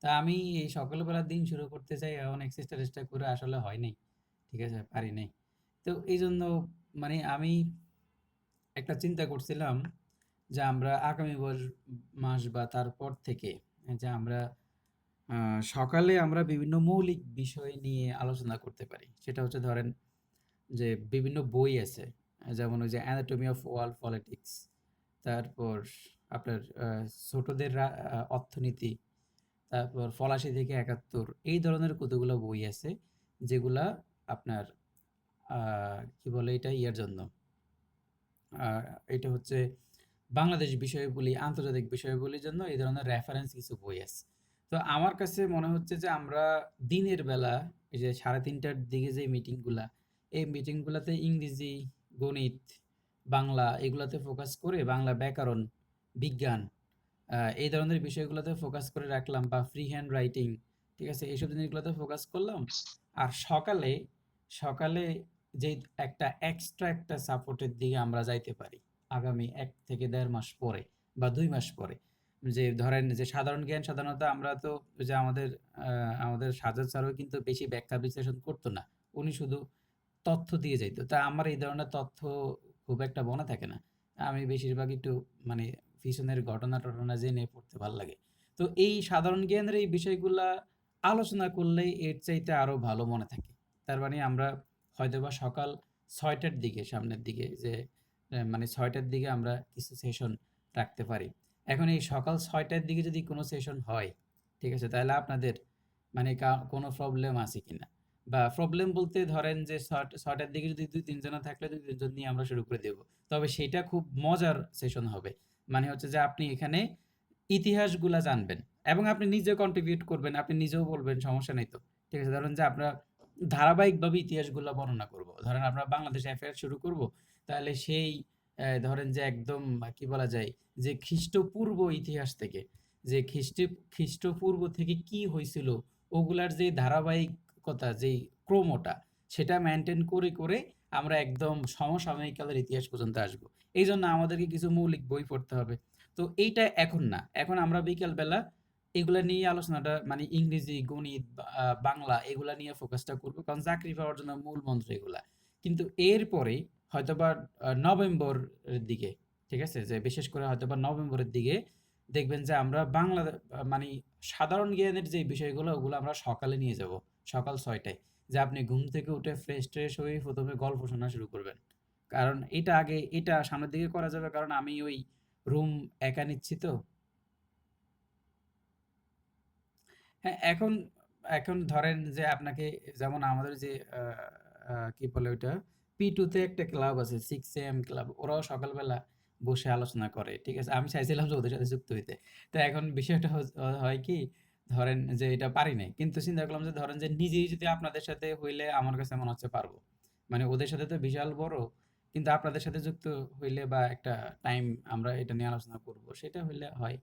তা আমি এই সকালবেলার দিন শুরু করতে চাই, অনেক চেষ্টা টেষ্টা করে আসলে হয় নাই। ঠিক আছে, পারি নাই। তো এই জন্য মানে আমি একটা চিন্তা করছিলাম যে আমরা আগামী মাস বা তারপর থেকে যে আমরা সকালে আমরা বিভিন্ন মৌলিক বিষয় নিয়ে আলোচনা করতে পারি। সেটা হচ্ছে ধরেন যে বিভিন্ন বই আছে, যেমন ওই যে অ্যানাটমি অফ ওয়ার্ল্ড পলিটিক্স, তারপর আপনার ছোটদের অর্থনীতি, তারপর ফরাসি থেকে ৭১, এই ধরনের কতগুলো বই আছে যেগুলা আপনার কি বলে এটা ইয়ার জন্য, আহ, এটা হচ্ছে বাংলাদেশ বিষয়গুলি, আন্তর্জাতিক বিষয়গুলির জন্য এই ধরনের রেফারেন্স কিছু বই আছে। তো আমার কাছে মনে হচ্ছে যে আমরা দিনের বেলা এই যে ৩:৩০টার দিকে যে মিটিংগুলা, এই মিটিংগুলাতে ইংরেজি, গণিত, বাংলা এগুলাতে ফোকাস করে, বাংলা ব্যাকরণ, বিজ্ঞান, এই ধরনের বিষয়গুলোতে ফোকাস করে রাখলাম, বা ফ্রি হ্যান্ড রাইটিং, ঠিক আছে, এইসব জিনিসগুলোতে ফোকাস করলাম। আর সকালে সকালে যে একটা এক্সট্রা একটা সাপোর্টের দিকে আমরা যাইতে পারি আগামী ১ থেকে ১.৫ মাস পরে বা ২ মাস পরে। যে ধরেন যে সাধারণ জ্ঞান, সাধারণত আমরা তো ওই যে আমাদের সাজাদ স্যারও কিন্তু বেশি ব্যাখ্যা বিশ্লেষণ করতো না, উনি শুধু তথ্য দিয়ে যাইতো। তা আমার এই ধরনের তথ্য খুব একটা মনে থাকে না। আমি বেশিরভাগ একটু মানে পিছনের ঘটনা-টটনা জেনে পড়তে ভাল লাগে। তো এই সাধারণ জ্ঞানের এই বিষয়গুলা আলোচনা করলে এর চাইতে আরো ভালো মনে থাকে। তার মানে আমরা হয়তোবা সকাল ৬টার দিকে, সামনের দিকে যে মানে ৬টার দিকে আমরা কিছু সেশন রাখতে পারি। এখন এই সকাল ৬টার দিকে যদি কোনো সেশন হয়, ঠিক আছে? তাহলে আপনাদের মানে কোনো প্রবলেম আছে কিনা? বা প্রবলেম বলতে ধরেন যে ৬টার দিকে যদি ২-৩ জনা থাকলে ২-৩ জন নিয়ে আমরা শুরু করে দেব। তবে সেটা খুব মজার সেশন হবে। মানে হচ্ছে যে আপনি এখানে ইতিহাসগুলা জানবেন এবং আপনি নিজে কন্ট্রিবিউট করবেন, আপনি নিজেও বলবেন, সমস্যা নেই তো। ঠিক আছে? ধরেন যে আমরা ধারাবাহিকভাবে ইতিহাসগুলা বর্ণনা করব। ধরেন আমরা বাংলাদেশ অ্যাফেয়ার্স শুরু করব। তাহলে সেই ধরেন যে একদম কি বলা যায় যে খ্রিস্টপূর্ব ইতিহাস থেকে, যে খ্রিস্টপূর্ব থেকে কি হইছিল, ওগুলার যে ধারাবাহিকতা, যেই ক্রমটা, সেটা মেইনটেইন করে আমরা একদম সমসাময়িক কালের ইতিহাস পর্যন্ত আসবো। এইজন্য আমাদেরকে কিছু মৌলিক বই পড়তে হবে। তো এইটা এখন না। এখন আমরা বিকেল বেলা এগুলা নিয়ে আলোচনাটা মানে ইংরেজি, গণিত, বাংলা এগুলা নিয়ে ফোকাসটা করব। কারণ চাকরি পাওয়ার জন্য মূল মন্ত্র এগুলা। কিন্তু এরপরে হয়তোবা নভেম্বরের দিকে, ঠিক আছে? যে বিশেষ করে হয়তোবা নভেম্বরের দিকে দেখবেন যে আমরা বাংলা মানে সাধারণ জ্ঞানের যে বিষয়গুলো ওগুলো আমরা সকালে নিয়ে যাব। সকাল ৬টায়। যে আপনি ঘুম থেকে উঠে ফ্রেশ-ট্রেশ হয়ে ১ম এ গল্প শোনা শুরু করবেন। কারণ এটা সামনের দিকে করা যাবে, কারণ আমি ওই রুম একা নিচ্ছি তো। হ্যাঁ, এখন এখন ধরেন যে আপনাকে, যেমন আমাদের যে কি বলে ওইটা, P2 তে একটা ক্লাব আছে 6 AM ক্লাব। ওরাও সকালবেলা বসে আলোচনা করে। ঠিক আছে? আমি চাইছিলাম যে ওদের সাথে যুক্ত হইতে। তো এখন বিষয়টা হয় কি, ধরেন যে এটা পারি নাই। কিন্তু চিন্তা করলাম যে ধরেন যে নিজেই যদি আপনাদের সাথে হইলে আমার কাছে মনে হচ্ছে পারবো। মানে ওদের সাথে তো বিশাল বড়, কিন্তু আপনাদের সাথে যুক্ত হইলে বা একটা টাইম আমরা এটা নিয়ে আলোচনা করব, সেটা হইলে হয়।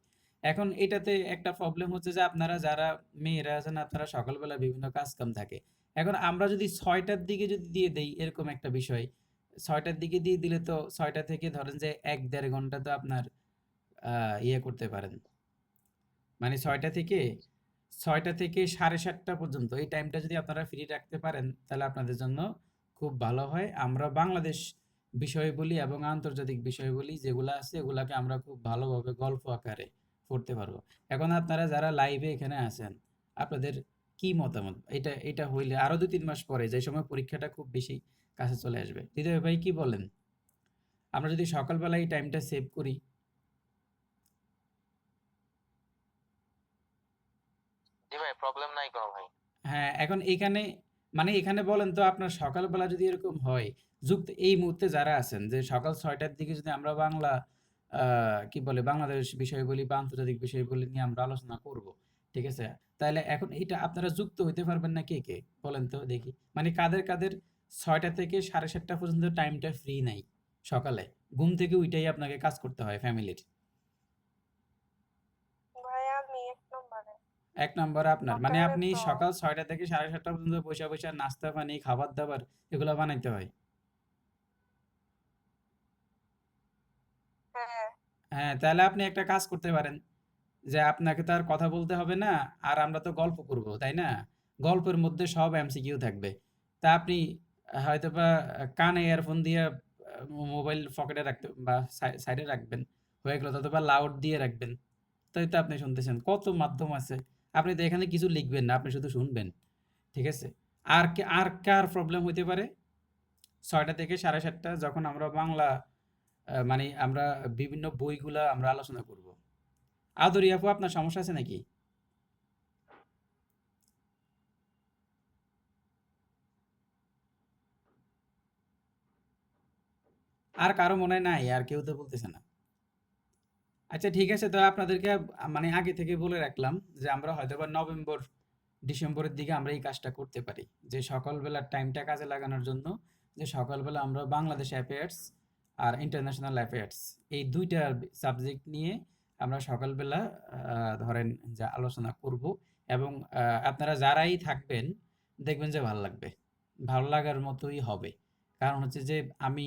এখন এটাতে একটা প্রবলেম হচ্ছে যে আপনারা যারা মেয়েরা আছেন, আপনারা সকালবেলা বিভিন্ন কাজ-কাম থাকে। এখন আমরা যদি ৬টার দিকে যদি দিয়ে দেই এরকম একটা বিষয়, ৬টার দিকে দিয়ে দিলে তো ৬টা থেকে ধরেন যে ১-১.৫ ঘন্টা তো আপনার ইয়ে করতে পারেন। মানে ৬টা থেকে ৭:৩০ পর্যন্ত এই টাইমটা যদি আপনারা ফ্রি রাখতে পারেন, তাহলে আপনাদের জন্য খুব ভালো হয়। আমরা বাংলাদেশ বিষয়বলি এবং আন্তর্জাতিক বিষয়বলি যেগুলা আছে, ওগুলাকে আমরা খুব ভালোভাবে গল্প আকারে পড়তে পারবো। এখন আপনারা যারা লাইভে এখানে আছেন, আপনাদের কি মতামত? এটা হইলে আরো ২-৩ মাস পরে, যে সময় পরীক্ষাটা খুব বেশি কাছে চলে আসবে। হৃদয় ভাই কি বলেন? আমরা যদি সকালবেলা এই টাইমটা সেভ করি। জি ভাই, প্রবলেম নাই কোনো ভাই। হ্যাঁ, এখন এইখানে মানে এখানে বলেন তো, আপনার সকালবেলা যদি এরকম হয়, এই মুহূর্তে যারা আছেন যে সকাল ৬টার দিকে যদি আমরা বাংলা কি বলে বাংলাদেশ বিষয়বলি বা আন্তর্জাতিক বিষয়বলি নিয়ে আমরা আলোচনা করব। ঠিক আছে? তাহলে এখন এইটা আপনারা যুক্ত হইতে পারবেন না কে? বলেন তো দেখি। মানে কাদের ৬টা থেকে ৭:৩০ পর্যন্ত টাইমটা ফ্রি নাই সকালে? ঘুম থেকে উইঠাই আপনাকে কাজ করতে হয় ফ্যামিলির। ভাই আমি ১ নম্বরে। ১ নাম্বার আপনার। মানে সকালে আপনি তো সকাল ৬টা থেকে ৭:৩০ পর্যন্ত বইসা নাস্তা পানি, খাবার-দাবার এগুলা বানাইতে হয়। হ্যাঁ, হ্যাঁ, তাহলে আপনি একটা কাজ করতে পারেন যে আপনাকে তো আর কথা বলতে হবে না, আর আমরা তো গল্প করব, তাই না? গল্পের মধ্যে সব এমসিকিউ থাকবে। তা আপনি হয়তোবা কানে ইয়ারফোন দিয়ে মোবাইল পকেটে রাখতে বা সাইডে রাখবেন। হয়ে গেল, অথবা লাউড দিয়ে রাখবেন। তাই তো আপনি শুনতেছেন। কত মাধ্যম আছে। আপনি তো এখানে কিছু লিখবেন না, আপনি শুধু শুনবেন। ঠিক আছে? আর কার প্রবলেম হইতে পারে? ৬টা থেকে ৭:৩০ যখন আমরা বাংলা মানে আমরা বিভিন্ন বইগুলা আমরা আলোচনা করব। আদরি আপু, আপনার সমস্যা আছে নাকি? আর কারো মনে হয় নাই? আর কেউ তো বলতেছে না। আচ্ছা ঠিক আছে, তো আপনাদেরকে মানে আগে থেকে বলে রাখলাম যে আমরা হয়তোবা নভেম্বর, ডিসেম্বরের দিকে আমরা এই কাজটা করতে পারি। যে সকালবেলার টাইমটা কাজে লাগানোর জন্য, যে সকালবেলা আমরা বাংলাদেশ অ্যাফেয়ার্স আর ইন্টারন্যাশনাল অ্যাফেয়ার্স এই ২ টা সাবজেক্ট নিয়ে আমরা সকালবেলা ধরেন যে আলোচনা করব, এবং আপনারা যারাই থাকবেন দেখবেন যে ভালো লাগবে। ভালো লাগার মতোই হবে। কারণ হচ্ছে যে আমি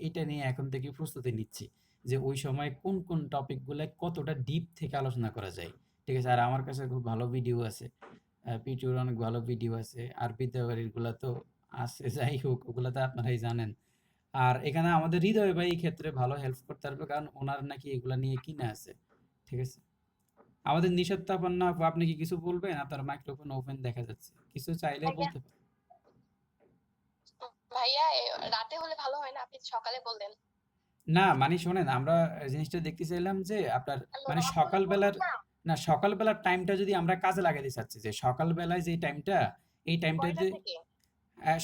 এইটা নিয়ে এখন থেকে প্রস্তুতি নিচ্ছি। যে ওই সময় কোন, কোন টপিকগুলা কতটা ডিপ থেকে আলোচনা করা যায়। ঠিক আছে? আর আমার কাছে খুব ভালো ভিডিও আছে। পিটুর অনেক ভালো ভিডিও আছে। আর বিদ্যাবাড়ির গুলা তো আছে। যাই হোক, ওগুলা তো আপনারাই জানেন। আর এখানে আমাদের হৃদয় ভাই এই ক্ষেত্রে ভালো হেল্প করতে পারবে, কারণ ওনার নাকি এগুলা নিয়ে কিনা আছে। ঠিক আছে? আমাদের নিশাত তাপান্না আপু, আপনি কি কিছু বলবেন? আপনার মাইক্রোফোন ওপেন দেখা যাচ্ছে। কিছু চাইলে ভাইয়া বলতে পারেন। ভাইয়া রাতে হলে ভালো হয় না? আপনি সকালে বললেন। না মানে শোনেন, আমরা জিনিসটা দেখতে চাইলাম যে আপনার হ্যালো, মানে রাত হলে সকালবেলার, বলবেন না? না সকালবেলার টাইমটা যদি আমরা কাজে লাগাতে চাচ্ছি, যে সকালবেলায় যে টাইমটা, এই কয়টা টাইমটাতে থেকে?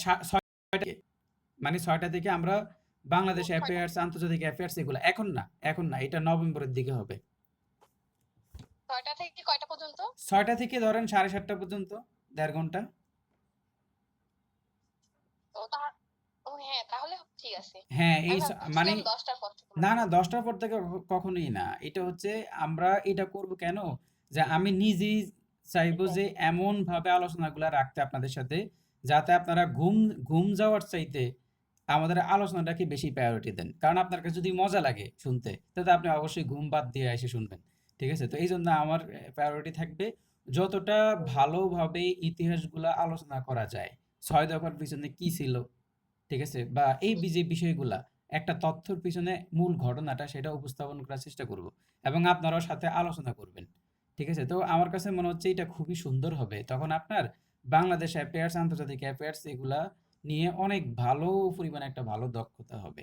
৬টা থেকে, মানে ৬টা থেকে আমরা বাংলাদেশ ৬টা অ্যাফেয়ার্স, আন্তর্জাতিক অ্যাফেয়ার্স এগুলো এখন না, এখন না, এটা নভেম্বরের দিকে হবে। ৬টা থেকে কয়টা পর্যন্ত? ৬টা থেকে ধরেন ৭:৩০ পর্যন্ত, ১.৫ ঘন্টা। ও তা ও হ্যাঁ, তাহলে ঠিক আছে। হ্যাঁ, আমি মানে ভাবছিলাম ১০টার পর থেকে না, মনে না হয়। ১০টার পর থেকে কখনোই না। এটা হচ্ছে আমরা এটা করব কেন? যে আমি নিজেই চাইবো হ্যাঁ, যে এমনভাবে আলোচনাগুলা রাখতে আপনাদের সাথে, যাতে আপনারা ঘুম যাওয়ার চাইতে আমাদের আলোচনাটাকে বেশি প্রায়োরিটি দেন। কারণ আপনার কাছে যদি মজা লাগে শুনতে, তাহলে আপনি অবশ্যই ঘুম বাদ দিয়ে এসে শুনবেন। ঠিক আছে? তো এইজন্য আমার প্রায়োরিটি থাকবে যতটা ভালোভাবে ইতিহাসগুলা আলোচনা করা যায়। ৬ দফার পিছনে কি ছিল? ঠিক আছে? বা এই যে বিষয়গুলা, একটা তথ্যর পিছনে মূল ঘটনাটা সেটা উপস্থাপন করার চেষ্টা করব। এবং আপনারাও সাথে আলোচনা করবেন। ঠিক আছে? তো আমার কাছে মনে হচ্ছে এটা খুবই সুন্দর হবে। তখন আপনার বাংলাদেশ অ্যাফেয়ার্স, আন্তর্জাতিক অ্যাফেয়ার্স এগুলা নিয়ে অনেক ভালো পরিমাণে একটা ভালো দক্ষতা হবে।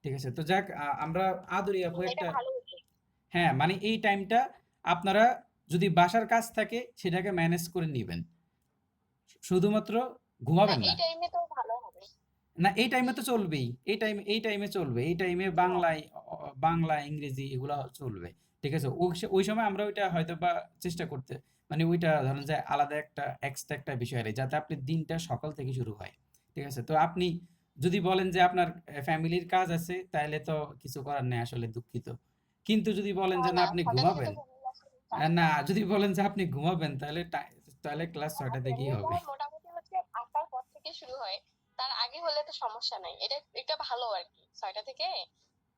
ঠিক আছে? তো যাক, আমরা আদরি আপু এটা একটা, ভালো হইছে। হ্যাঁ, মানে এই টাইমটা আপনারা যদি বাসার কাজ থাকে সেটাকে ম্যানেজ করে নিবেন। শুধুমাত্র না, ঘুমাবেন এই না। টাইমে তো ভালো হবে। না, এই টাইমে তো চলবেই। এই টাইমে চলবে। এই টাইমে হ্যাঁ, বাংলা, ইংরেজি এগুলা চলবে। ঠিক আছে? ওই সময় আমরা ওইটা হয়তোবা চেষ্টা করতে, মানে ওইটা ধরেন যে আলাদা একটা এক্সট্রা একটা বিষয় রাখি, যাতে আপনার দিনটা সকাল থেকে শুরু হয়। ঠিক আছে? তো আপনি যদি বলেন যে আপনার ফ্যামিলির কাজ আছে, তাইলে তো কিছু করার নেই, আসলে দুঃখিত। কিন্তু যদি বলেন যে না না, আপনি ৬টা থেকে ঘুমাবেন, তো ঘুমিয়ে আসলে কাজ না নেই। যদি বলেন যে আপনি ঘুমাবেন, তাহলে ক্লাস ৬টা আমার থেকেই ফ্যামিলি হবে। টাইম মোটামুটি হচ্ছে ৮টার পর থেকে শুরু হয়। তার আগে হলে তো সমস্যা নাই। এটা ভালো আরকি। ৬টা থেকে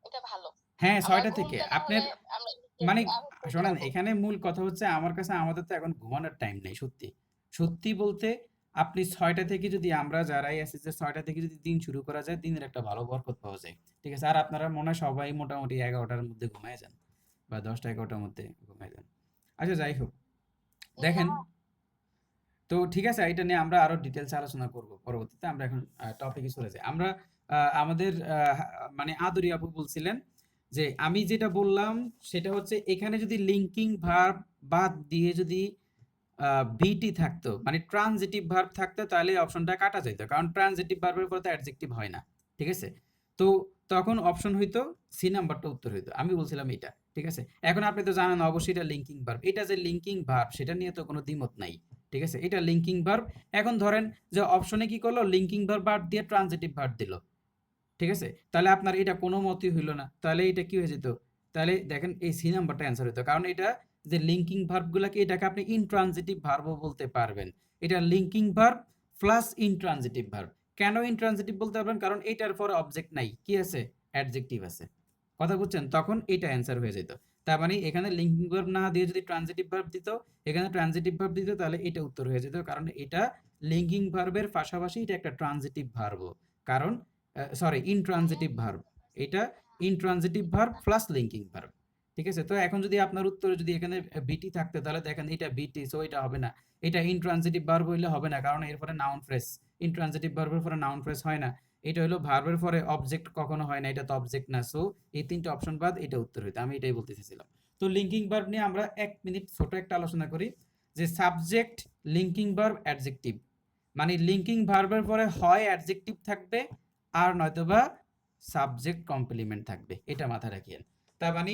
এটা ভালো। হ্যাঁ, আবার ৬টা থেকে। ঘুমটা না আপনার হলে আমরা মানে আরো করতে শোনেন, পারবো। এখানে মূল কথা হচ্ছে আমার কাছে, আমাদের তো এখন ঘুমানোর টাইম নেই সত্যি। সত্যি বলতে আপনি ৬টা থেকে যদি আমরা যারাই আছি, যে ৬টা থেকে যদি দিন শুরু করা যায়, দিনের একটা ভালো বরকত পাওয়া যায়। ঠিক আছে? আর আপনারা মনে হয় সবাই মোটামুটি ১১টার মধ্যে ঘুমায়ে যান, বা ১০টা-১১টার মধ্যে ঘুমায়ে যান। আচ্ছা যাই হোক। দেখেন, না, তো ঠিক আছে, এটা নিয়ে আমরা আরো ডিটেইলস আলোচনা করব পরবর্তীতে। আমরা এখন টপিকে চলে যাই। আমরা আমাদের মানে আদরি আপু বলছিলেন যে আমি যেটা বললাম সেটা হচ্ছে, এখানে যদি লিঙ্কিং ভার্ব বাদ দিয়ে যদি বিটি থাকতো, মানে ট্রানজিটিভ ভার্ব থাকতো, তাহলে এই অপশনটা কাটা যেত। কারণ ট্রানজিটিভ ভার্বের পরে তো অ্যাডজেক্টিভ হয় না। ঠিক আছে? তো তখন অপশন হইতো সি নাম্বারটা উত্তর হইতো। আমি বলছিলাম এটা। ঠিক আছে? এখন আপনি তো জানেন অবশ্যই এটা লিঙ্কিং ভার্ব। এটা যে লিঙ্কিং ভার্ব সেটা নিয়ে তো কোনো দ্বিমত নাই। ঠিক আছে? এটা লিঙ্কিং ভার্ব। এখন ধরেন যে অপশনে কি করলো, লিঙ্কিং ভার্ব বাদ দিয়ে ট্রানজিটিভ ভার্ব দিল। ঠিক আছে? তাহলে আপনার এটা কোনো মতই হইল না। তাহলে এটা কি হয়ে যেত? তাহলে দেখেন এই সি নাম্বারটা অ্যান্সার হইতো। কারণ এটা যে লিঙ্কিং ভার্বগুলাকে, এটাকে আপনি ইনট্রানজিটিভ ভার্বও বলতে পারবেন। এটা linking verb plus intransitive verb. কেন ইনট্রানজিটিভ বলতে পারবেন? কারণ এটার পরে অবজেক্ট নাই। কি আছে? অ্যাডজেক্টিভ আছে। কথা বুঝছেন? তখন এটা অ্যান্সার হয়ে যেত। তার মানে এখানে লিঙ্কিং ভার্ব না দিয়ে যদি ট্রানজিটিভ ভার্ব দিত, এখানে ট্রানজিটিভ ভার্ব দিত, তাহলে এটা উত্তর হয়ে যেত, কারণ এটা লিঙ্কিং ভার্বের পাশাপাশি এটা একটা ট্রানজিটিভ ভার্ব, কারণ সরি ইনট্রানজিটিভ ভার্ব, এটা intransitive verb plus linking verb. ঠিক আছে, তো এখন যদি আপনার উত্তরে যদি এখানে বিটি থাকতে, তাহলে দেখেন এটা বিটি, সো এটা হবে না, এটা ইনট্রানজিটিভ ভার্ব হইলে হবে না, কারণ এরপরে নাউন ফ্রেজ, ইনট্রানজিটিভ ভার্বের পরে নাউন ফ্রেজ হয় না, এটা হলো ভার্বের পরে অবজেক্ট কখনো হয় না, এটা তো অবজেক্ট না, সো এই তিনটে অপশন বাদ, এটা উত্তর হইতো, আমি এটাই বলতে চাইছিলাম। তো লিঙ্কিং ভার্ব নিয়ে আমরা 1 মিনিট ছোট একটা আলোচনা করি, যে সাবজেক্ট লিঙ্কিং ভার্ব অ্যাডজেক্টিভ, মানে লিঙ্কিং ভার্বের পরে হয় অ্যাডজেক্টিভ থাকবে আর নয়তোবা সাবজেক্ট কমপ্লিমেন্ট থাকবে, এটা মাথায় রাখিয়েন। তার মানে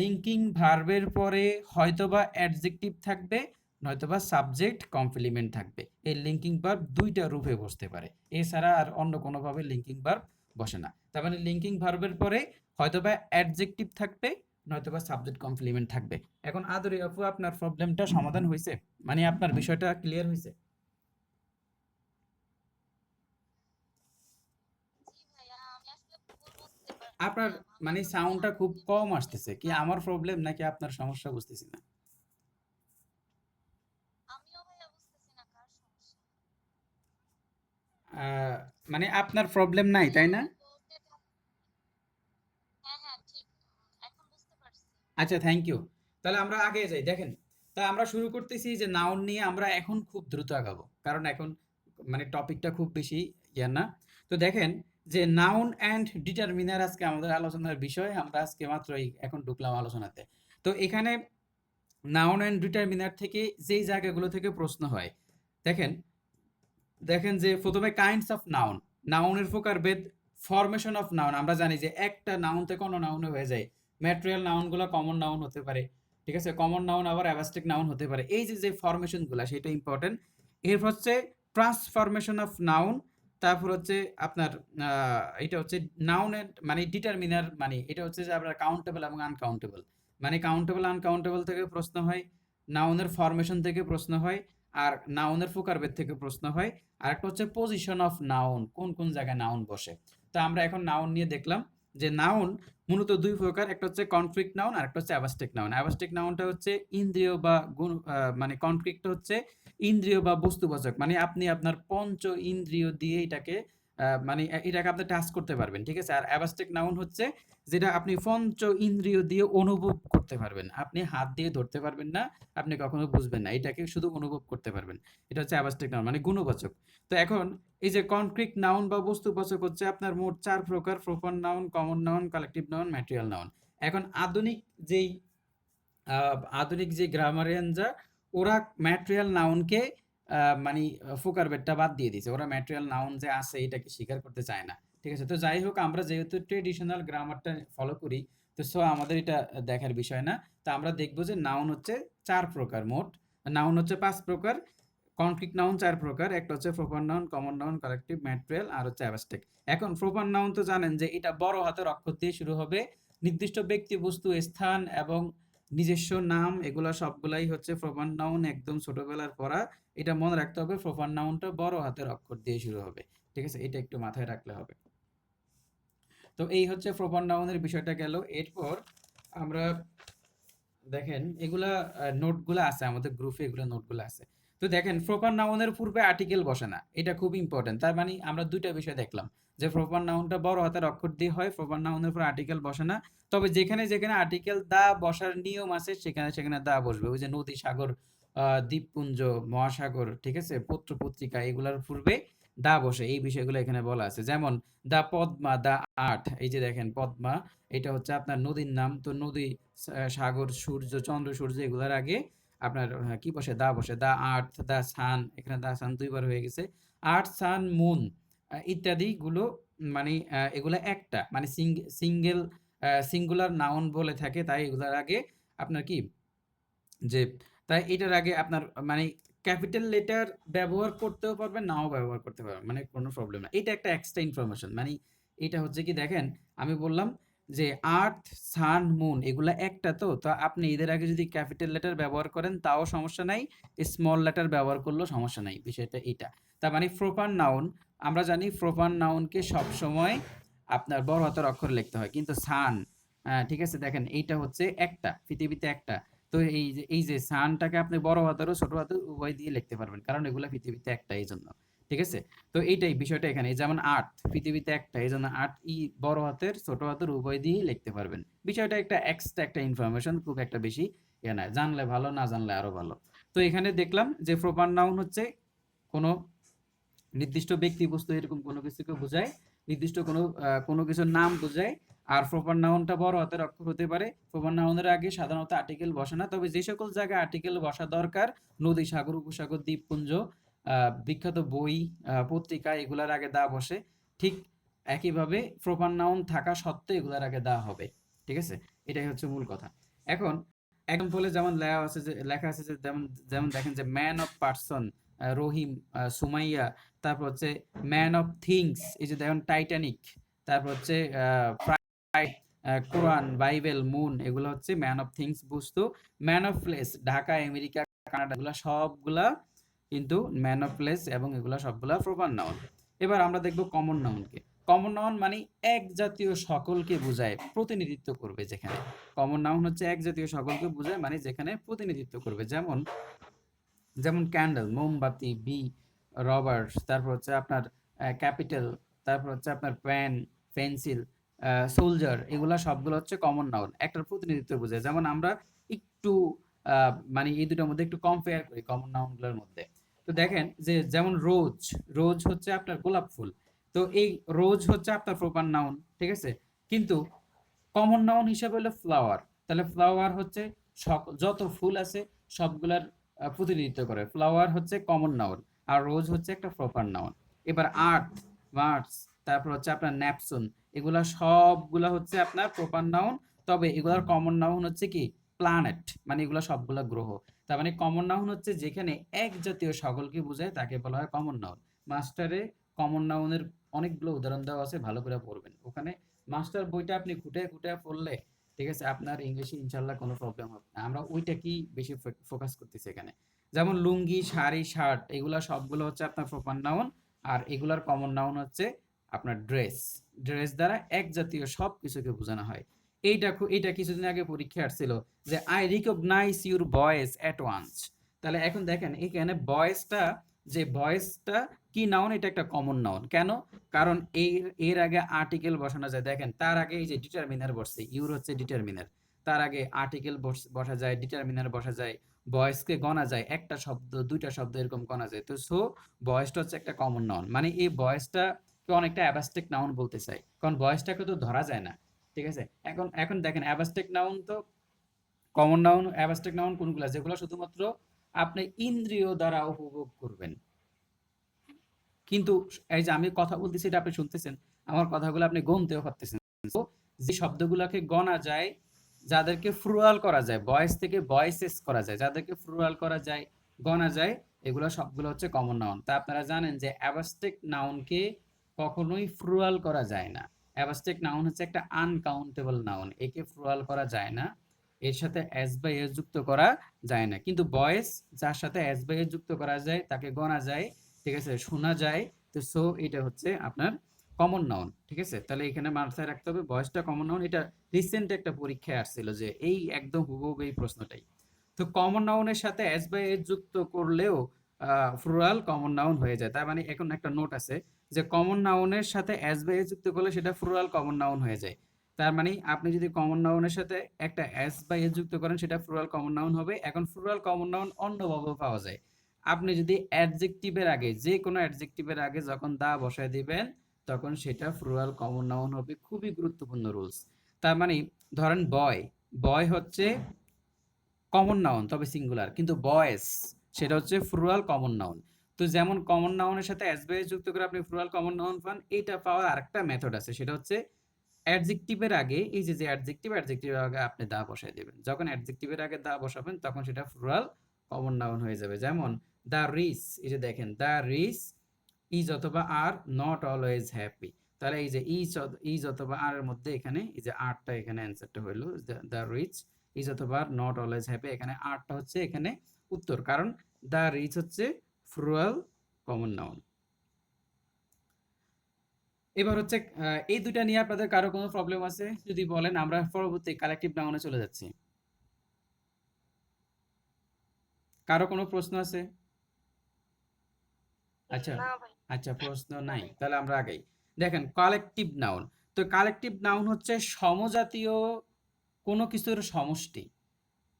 লিঙ্কিং ভার্বের পরে হয়তোবা অ্যাডজেক্টিভ থাকবে নয়তোবা সাবজেক্ট কমপ্লিমেন্ট থাকবে। এই লিঙ্কিং ভার্ব দুইটা রূপে বসতে পারে, এছাড়া আর অন্য কোনোভাবে লিঙ্কিং ভার্ব বসে না। তার মানে লিঙ্কিং ভার্বের পরে হয়তোবা অ্যাডজেক্টিভ থাকবে নয়তোবা সাবজেক্ট কমপ্লিমেন্ট থাকবে। এখন আদরি আপু, আপনার প্রবলেমটা সমাধান হয়েছে, মানে আপনার বিষয়টা ক্লিয়ার হয়েছে? আপনার মানে সাউন্ডটা খুব কম আসতেছে, কি আমার প্রবলেম নাকি আপনার সমস্যা বুঝতেছি না। মানে আপনার প্রবলেম নাই তাই না? আচ্ছা, থ্যাংক ইউ। তাহলে আমরা আগে যাই, দেখেন, তা আমরা শুরু করতেছি যে নাউন নিয়ে আমরা এখন খুব দ্রুত আগাবো, কারণ এখন মানে টপিকটা খুব বেশি ইয়া না। তো দেখেন যে নাউন অ্যান্ড ডিটারমিনার আজকে আমাদের আলোচনার বিষয়, আমরা আজকে মাত্র এখন ঢুকলাম আলোচনাতে। তো এখানে নাউন অ্যান্ড ডিটারমিনার থেকে যেই জায়গাগুলো থেকে প্রশ্ন হয়, দেখেন দেখেন যে প্রথমে কাইন্ডস অফ নাউন, নাউনের প্রকারভেদ, ফরমেশন অফ নাউন, আমরা জানি যে একটা নাউন থেকে অন্য নাউনে হয়ে যায়, ম্যাটেরিয়াল নাউনগুলো কমন নাউন হতে পারে, ঠিক আছে, কমন নাউন আবার অ্যাবাস্টিক নাউন হতে পারে, এই যে যে ফরমেশনগুলো সেটা ইম্পর্টেন্ট। এরপর হচ্ছে ট্রান্সফরমেশন অফ নাউন, তারপর হচ্ছে আপনার এটা হচ্ছে নাউনের মানে ডিটারমিনার, মানে এটা হচ্ছে যে আপনার কাউন্টেবল এবং আনকাউন্টেবল, মানে কাউন্টেবল আনকাউন্টেবল থেকে প্রশ্ন হয়, নাউনের ফরমেশন থেকে প্রশ্ন হয়, আর নাউনের প্রকারভেদ থেকে প্রশ্ন হয়, আর একটা হচ্ছে পজিশন অফ নাউন, কোন কোন জায়গায় নাউন বসে। তো আমরা এখন নাউন নিয়ে দেখলাম যে নাউন মূলত দুই প্রকার, একটা হচ্ছে কনক্রিট নাউন আর একটা হচ্ছে অ্যাবাস্টিক নাউন। অ্যাবাস্টিক নাউনটা হচ্ছে ইন্দ্রিয় বা গুণ, মানে কনক্রিটটা হচ্ছে ইন্দ্রিয় বা বস্তুবাচক, মানে আপনি আপনার পঞ্চ ইন্দ্রিয় দিয়ে এটাকে মানে এটাকে আপনি টাচ করতে পারবেন, ঠিক আছে। আর অ্যাবাস্টিক নাউন হচ্ছে যেটা আপনি পঞ্চ ইন্দ্রিয় দিয়ে অনুভব করতে পারবেন, আপনি হাত দিয়ে ধরতে পারবেন না, আপনি কখনো বুঝবেন না, এটাকে শুধু অনুভব করতে পারবেন, এটা হচ্ছে অ্যাবাস্টিক নাউন মানে গুণবাচক। তো এখন এই যে কনক্রিট নাউন বা বস্তুবাচক হচ্ছে আপনার মোট 4 প্রকার: proper noun, common noun, collective noun, material noun. এখন আধুনিক যে গ্রামারিয়ানরা, ওরা ম্যাটেরিয়াল নাউনকে মানে প্রকারভেদটা বাদ দিয়ে দিয়েছে, ওরা ম্যাটেরিয়াল নাউন যে আছে এটাকে স্বীকার করতে চায় না, ঠিক আছে। তো যাই হোক, আমরা যেহেতু ট্রেডিশনাল গ্রামারটা ফলো করি, তো সো আমাদের এটা দেখার বিষয় না। তো আমরা দেখবো যে নাউন হচ্ছে 4 প্রকার, মোট নাউন হচ্ছে 5 প্রকার, কনক্রিট নাউন 4 প্রকার, একটা হচ্ছে proper noun, common noun, collective, material আর হচ্ছে অ্যাবাস্টিক। এখন প্রপার নাউন তো জানেন যে এটা বড় হাতের অক্ষর দিয়ে শুরু হবে, নির্দিষ্ট ব্যক্তি, বস্তু, স্থান এবং নিজস্ব নাম, এগুলা সবগুলাই হচ্ছে প্রপার নাউন, একদম ছোটবেলার পড়া, এটা মনে রাখতে হবে, প্রপার নাউনটা বড় হাতের অক্ষর দিয়ে শুরু হবে, ঠিক আছে, এটা একটু মাথায় রাখলে হবে। তো এই হচ্ছে প্রপার নাউনের বিষয়টা গেল। এরপর আমরা দেখেন এগুলা নোটগুলো আছে আমাদের গ্রুপে, এগুলো নোটগুলো আছে। তো দেখেন প্রপার নাউনের পূর্বে আর্টিকেল বসে না, এটা খুব ইম্পর্টেন্ট। তার মানে আমরা দুইটা বিষয় দেখলাম, যে প্রপার নাউনটা বড় হাতের অক্ষর দিয়ে হয়, প্রপার নাউনের পর আর্টিকেল বসে না, তবে যেখানে যেখানে আর্টিকেল দা বসার নিয়ম আছে সেখানে সেখানে দা বসবে, ওই যে নদী, সাগর, দ্বীপপুঞ্জ, মহাসাগর, ঠিক আছে, পত্র পত্রিকা, এগুলোর পূর্বে দা বসে, এই বিষয়গুলো এখানে বলা আছে। যেমন দা পদ্মা, দা আর্ট, এই যে দেখেন পদ্মা, এটা হচ্ছে আপনার নদীর নাম, তো নদী, সাগর, সূর্য, চন্দ্র, সূর্য, এগুলোর আগে আপনার কি বসে, দা বসে। দা আর্থ, দা সান, এখানে দা সান দুইবার হয়ে গেছে। আর্থ, সান, মুন ইত্যাদি গুলো মানে এগুলা একটা মানে সিঙ্গেল সিঙ্গুলার নাউন বলে থাকে, তাই এগুলার আগে আপনার কি যে, তাই এটার আগে আপনার মানে ক্যাপিটাল লেটার ব্যবহার করতেও পারবেন, নাও ব্যবহার করতে পারবেন, মানে কোনো প্রবলেম না। এটা একটা এক্সট্রা ইনফরমেশন, মানে এটা হচ্ছে কি, দেখেন আমি বললাম যে আর্থ, সান, মুন এগুলা একটা, তো আপনি এদের আগে যদি ক্যাপিটাল লেটার ব্যবহার করেন তাও সমস্যা নাই, স্মল লেটার ব্যবহার করলেও সমস্যা নাই, বিষয়টা এটা। তার মানে প্রপার নাউন, আমরা জানি প্রপার নাউনকে সবসময় আপনার বড় হাতের অক্ষরে লিখতে হয়, কিন্তু সান, ঠিক আছে, দেখেন এইটা হচ্ছে একটা পৃথিবীতে একটা। তো এই যে সানটাকে আপনি বড় হাতের ও ছোট হাতের উভয় দিয়ে লিখতে পারবেন, কারণ এগুলা পৃথিবীতে একটা এই জন্য। ঠিক আছে, তো এইটাই বিষয়টা এখানে। যেমন আর্থ পৃথিবীতে একটা, এই জন্য আর্থ বড় হাতের ছোট হাতের উভয় দিয়েই লিখতে পারবেন। বিষয়টা একটা এক্সট্রা একটা ইনফরমেশন, খুব একটা বেশি ইয়ে না, জানলে ভালো, না জানলে আরো ভালো। তো এখানে দেখলাম যে প্রপার নাউন হচ্ছে কোনো নির্দিষ্ট ব্যক্তি বস্তু এরকম কোনো কিছুকে বোঝায়, নির্দিষ্ট কোনো কিছুর নাম বোঝায়। আর প্রপার নাউনটা বড় হাতের অক্ষর হতে পারে। প্রপার নাউনের আগে সাধারণত আর্টিকেল বসে না, তবে যে সকল জায়গায় আর্টিকেল বসা দরকার, নদী, সাগর, উপসাগর, দ্বীপপুঞ্জ, বিখ্যাত বই, পত্রিকা, এগুলার আগে দা বসে। ঠিক একইভাবে প্রপার নাউন থাকা সত্ত্বেও এগুলার আগে দা হবে। ঠিক আছে, এটাই হচ্ছে মূল কথা। এখন এক্সাম্পলে যেমন লেখা আছে যে যেমন যেমন দেখেন যে ম্যান অফ পার্সন, রহিম, সুমাইয়া। তারপর হচ্ছে ম্যান অফ থিংস, এই যে দেখুন টাইটানিক। তারপর হচ্ছে কোরআন, বাইবেল, মুন, এগুলো হচ্ছে ম্যান অফ থিংস বস্তু। Man of place, Dhaka, America, Canada, এগুলা সবগুলা কিন্তু ম্যান অফ প্লেস, এবং এগুলা সবগুলা প্রপার নাউন। এবার আমরা দেখব কমন নাউনকে। কমন নাউন মানে এক জাতীয় সকলকে বোঝায়, প্রতিনিধিত্ব করবে যেখানে। কমন নাউন হচ্ছে এক জাতীয় সকলকে বোঝায়, মানে যেখানে প্রতিনিধিত্ব করবে। যেমন যেমন ক্যান্ডেল, মোমবাতি, বি, রবার্ট, তারপর হচ্ছে আপনার ক্যাপিটাল, তারপর হচ্ছে আপনার পেন, পেন্সিল, সোলজার, এগুলা সবগুলো হচ্ছে কমন নাউন, একটার প্রতিনিধিত্ব বোঝায়। যেমন আমরা একটু মানে এই দুটোর মধ্যে একটু কম্পেয়ার করি কমন নাউনগুলোর মধ্যে। তো দেখেন যে যেমন রোজ, রোজ হচ্ছে আপনার গোলাপ ফুল। তো এই রোজ হচ্ছে আপনার প্রপার নাউন, ঠিক আছে। কিন্তু কমন নাউন হিসেবে হলো ফ্লাওয়ার। তাহলে ফ্লাওয়ার হচ্ছে যত ফুল আছে সবগুলার প্রতিনিধিত্ব করে। ফ্লাওয়ার হচ্ছে কমন নাউন, আর রোজ হচ্ছে একটা প্রপার নাউন। এবার আর্থ, মার্স, তারপর হচ্ছে আপনার ন্যাপসুন, এগুলা সবগুলা হচ্ছে আপনার প্রপার নাউন। তবে এগুলার কমন নাউন হচ্ছে কি প্ল্যানেট, মানে এগুলা সবগুলা গ্রহ। তার মানে কমন নাউন হচ্ছে যেখানে এক জাতীয় সকলকে বোঝায়, তাকে বলা হয় কমন নাউন। মাস্টারে কমন নাউনের অনেকগুলো উদাহরণ দেওয়া আছে, ভালো করে পড়বেন ওখানে। মাস্টার বইটা আপনি খুঁটে খুঁটে পড়লে, ঠিক আছে, আপনার ইংলিশে ইনশাল্লাহ কোনো প্রবলেম হবে না। আমরা ওইটা কি বেশি ফোকাস করতেছি এখানে। যেমন লুঙ্গি, শাড়ি, শার্ট, এগুলা সবগুলো হচ্ছে আপনার প্রপার নাউন। আর এগুলার কমন নাউন হচ্ছে আপনার ড্রেস। ড্রেস দ্বারা এক জাতীয় সব কিছুকে বোঝানো হয়। এইটা কিছুদিন আগে পরীক্ষা আসছিল যে I recognise your voice at once. তাহলে এখন দেখেন এখানে ভয়েসটা কি নাউন, এটা একটা কমন নাউন। কেন? কারণ এর আগে আর্টিকেল বসানো যায়। দেখেন তার আগে এই যে ডিটারমিনার বসছে, ইউর হচ্ছে ডিটারমিনার, তার আগে আর্টিকেল বসা যায়, ডিটারমিনার বসা যায়, ভয়েসকে গণা যায়, একটা শব্দ, দুইটা শব্দ এরকম গণা যায়। তো ভয়েসটা হচ্ছে একটা কমন নাউন। মানে এই ভয়েসটা কে অনেকটা অ্যাবাস্ট্রাক্ট নাউন বলতে চাই, কারণ ভয়েসটাকে তো ধরা যায় না। ঠিক আছে, এখন দেখেন অ্যাবাস্ট্রাক্ট নাউন তো কমন নাউন, অ্যাবাস্ট্রাক্ট নাউন কোনগুলো, যেগুলো শুধুমাত্র আপনি ইন্দ্রিয় দ্বারা উপভোগ করবেন। কিন্তু এই যে আমি কথা বলতেছি, এটা আপনি শুনতেছেন, আমার কথাগুলো আপনি গণতেও পারতেছেন। তো যে শব্দগুলোকে গণা যায়, যাদেরকে ফ্লুরাল করা যায়, ভয়েস থেকে ভয়েসেস করা যায়, যাদেরকে ফ্লুরাল করা যায়, গণা যায়, এগুলো সবগুলো হচ্ছে কমন নাউন। তা আপনারা জানেন যে অ্যাবাস্ট্রাক্ট নাউনকে কখনোই ফ্লুরাল করা যায় না। অ্যাবাস্ট্রাক্ট নাউন হচ্ছে একটা আনকাউন্টেবল নাউন, একে ফ্লুরাল করা যায় না, এর সাথে এস বা এস যুক্ত করা যায় না। কিন্তু ভয়েস যার সাথে এস বা এস যুক্ত করা যায়, তাকে গণা যায়, ঠিক আছে, শোনা যায়। তো এটা হচ্ছে আপনার কমন নাউন। ঠিক আছে, তাহলে এখানে মাথায় রাখতে হবে ভয়েসটা কমন নাউন। এটা রিসেন্ট একটা পরীক্ষায় আসছিল যে এই একদম হুবহু এই প্রশ্নটাই। তো কমন নাউনের সাথে এস বাই এস যুক্ত করলেও প্লুরাল কমন নাউন হয়ে যায়। তার মানে এখন একটা নোট আছে যে কমন নাউনের সাথে এস বাই এস যুক্ত করলে সেটা প্লুরাল কমন নাউন হয়ে যায়। তার মানে আপনি যদি কমন নাউনের সাথে একটা এস বাই এস যুক্ত করেন, সেটা প্লুরাল কমন নাউন হবে। এখন প্লুরাল কমন নাউন অন্যভাবেও পাওয়া যায়। আপনি যদি অ্যাডজেক্টিভের আগে, যে কোনো অ্যাডজেক্টিভের আগে যখন দা বসায় দিবেন, তখন সেটা প্লুরাল কমন নাউন হবে। খুবই গুরুত্বপূর্ণ রুলস। তার মানে ধরেন বয়, বয় হচ্ছে কমন নাউন তবে সিঙ্গুলার, কিন্তু বয়েস সেটা হচ্ছে প্লুরাল কমন নাউন। তো যেমন কমন নাউনের সাথে এস বাই এস যুক্ত করে আপনি প্লুরাল কমন নাউন পান, এটা পাওয়ার আরেকটা মেথড আছে, সেটা হচ্ছে অ্যাডজেক্টিভের আগে, এই যে অ্যাডজেক্টিভের আগে আপনি দা বসায় দেবেন। যখন অ্যাডজেক্টিভের আগে দা বসাবেন, তখন সেটা প্লুরাল কমন নাউন হয়ে যাবে। যেমন দ্য রিচ, এই যে দেখেন দ্য রিচ ইজ অথবা আর নট অলওয়েজ হ্যাপি। তাহলে এই যে ইজ অথবা আর এর মধ্যে এখানে এই যে আরটা, এখানে অ্যান্সারটা হলো দ্য রিচ ইজ অথবা নট অলওয়েজ হ্যাপি। এখানে আরটা হচ্ছে এখানে উত্তর, কারণ দ্য রিচ হচ্ছে প্লুরাল কমন নাউন। এবার হচ্ছে এই দুইটা নিয়ে আপনাদের কারো কোনো প্রবলেম আছে যদি বলেন, আমরা পরবর্তী কালেকটিভ নাউনে চলে যাচ্ছি। কারো কোনো প্রশ্ন আছে? আচ্ছা না ভাই। আচ্ছা, প্রশ্ন নাই, তাহলে আমরা আগাই। দেখেন কালেকটিভ নাউন, তো কালেকটিভ নাউন হচ্ছে সমজাতীয় কোনো কিছুর সমষ্টি,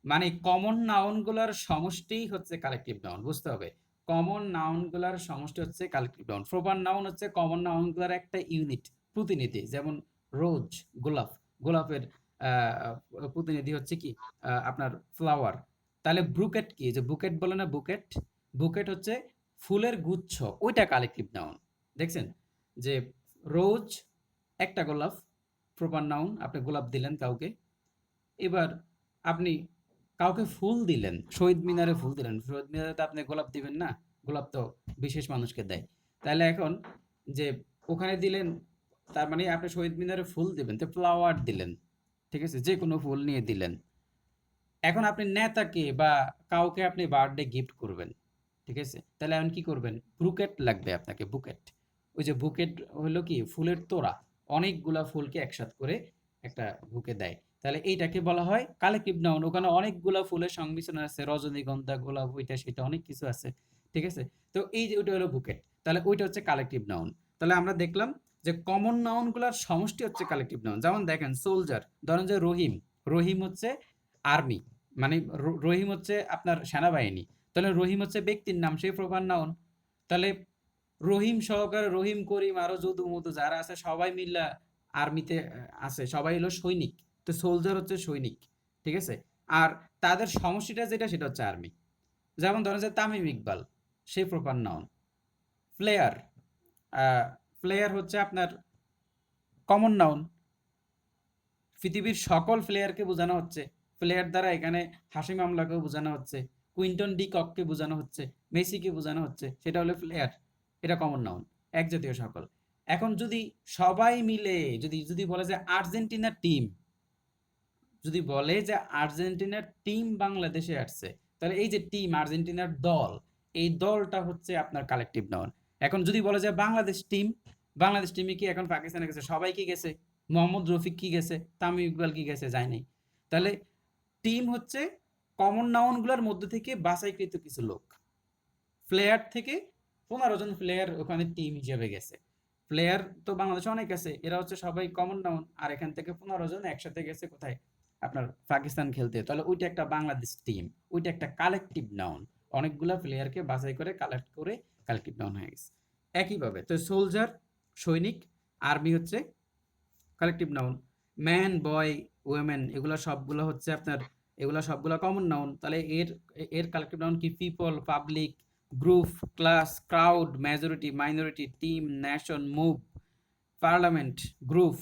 মানে কমন নাউনগুলোর সমষ্টিই হচ্ছে কালেকটিভ নাউন, বুঝতে হবে। কমন নাউনগুলোর সমষ্টি হচ্ছে কালেকটিভ নাউন। প্রপার নাউন হচ্ছে কমন নাউনগুলোর একটা ইউনিট, প্রতিনিধি। যেমন রোজ, গোলাপ, গোলাপের প্রতিনিধি হচ্ছে কি আপনার ফ্লাওয়ার। তাহলে বুকেট কি, যে বুকেট বলে না, বুকেট, বুকেট হচ্ছে ফুলের গুচ্ছ, ওইটা কালেকটিভ নাউন। দেখছেন যে রোজ একটা গোলাপ, প্রপার নাউন, আপনি গোলাপ দিলেন কাউকে। এবার আপনি কাউকে ফুল দিলেন, শহীদ মিনারে ফুল দিলেন, শহীদ মিনারে তো আপনি গোলাপ দিবেন না, গোলাপ তো বিশেষ মানুষকে দেয়। তাহলে এখন যে ওখানে দিলেন, তার মানে আপনি শহীদ মিনারে ফুল দিবেন, তো ফ্লাওয়ার দিলেন, ঠিক আছে, যে কোনো ফুল নিয়ে দিলেন। এখন আপনি নেতাকে বা কাউকে আপনি বার্থডে গিফট করবেন, ঠিক আছে, তাহলে এখন কি করবেন, বুকেট লাগবে আপনাকে, বুকেট। ওই যে বুকেট হলো কি ফুলের তোড়া, অনেকগুলা ফুলকে একসাথে করে একটা বুকে দেয়। তাহলে এইটাকে বলা হয় কালেকটিভ নাউন। ওখানে অনেকগুলা ফুলের সংমিশ্রণ আছে, রজনীগন্ধা, গোলাপ, ওইটা সেটা অনেক কিছু আছে, ঠিক আছে। তো এই যে ওইটা হলো বুকেট, তাহলে ওইটা হচ্ছে কালেকটিভ নাউন। তাহলে আমরা দেখলাম যে কমন নাউনগুলোর সমষ্টি হচ্ছে কালেকটিভ নাউন। যেমন দেখেন সোলজার, ধরেন যে রহিম, রহিম হচ্ছে আর্মি, মানে রহিম হচ্ছে আপনার সেনাবাহিনী। তাহলে রহিম হচ্ছে ব্যক্তির নাম, সেই প্রপার নাউন। তাহলে রহিম সহকারে রহিম, করিম, আরো যদু মধু যারা আছে সবাই মিল্লা আর্মিতে আছে, সবাই হলো সৈনিক। তো সোলজার হচ্ছে সৈনিক, ঠিক আছে। আর তাদের সমষ্টিটা যেটা, সেটা হচ্ছে আর্মি। যেমন ধরেন যে তামিম ইকবাল, সে প্রপার নাউন। প্লেয়ার, প্লেয়ার হচ্ছে আপনার কমন নাউন। পৃথিবীর সকল প্লেয়ারকে বোঝানো হচ্ছে, প্লেয়ার দ্বারা এখানে হাশিম আমলাকেও বোঝানো হচ্ছে, কুইন্টন ডি কককে বোঝানো হচ্ছে, মেসিকে বোঝানো হচ্ছে, সেটা হলো প্লেয়ার, এটা কমন নাউন, এক জাতীয় সকল। এখন যদি সবাই মিলে যদি যদি বলে যে আর্জেন্টিনার টিম, যদি বলে যে আর্জেন্টিনার টিম বাংলাদেশে আসছে, তাহলে এই যে টিম, আর্জেন্টিনার দল, এই দলটা হচ্ছে আপনার কালেকটিভ নাউন। এখন যদি বলে যে বাংলাদেশ টিম, বাংলাদেশ টিমে কি এখন পাকিস্তানে গেছে, সবাই কি গেছে, মোহাম্মদ রফিক কি গেছে, তামিম ইকবাল কি গেছে, যায় নাই। তাহলে টিম হচ্ছে কমন নাউনগুলোর মধ্যে থেকে বাছাইকৃত কিছু লোক। প্লেয়ার থেকে 15 জন প্লেয়ার ওখানে টিম হিসেবে গেছে। প্লেয়ার তো বাংলাদেশে অনেক আছে, এরা হচ্ছে সবাই কমন নাউন। আর এখান থেকে 15 জন একসাথে গেছে কোথায়, আপনার পাকিস্তান খেলতে, তাহলে ওইটা একটা বাংলাদেশ টিম, ওইটা একটা কালেকটিভ নাউন। অনেকগুলা প্লেয়ারকে বাছাই করে কালেক্ট করে কালেকটিভ নাউন হয়ে গেছে। একইভাবে তো সোলজার সৈনিক, আর্মি হচ্ছে কালেকটিভ নাউন। ম্যান, বয়, ওয়েমেন, এগুলা সবগুলো হচ্ছে আপনার, এগুলা সবগুলা কমন নাউন। তাহলে এর এর কালেকটিভ নাউন কি, people, public, group, class, crowd, majority, minority, team, nation, move, parliament, group,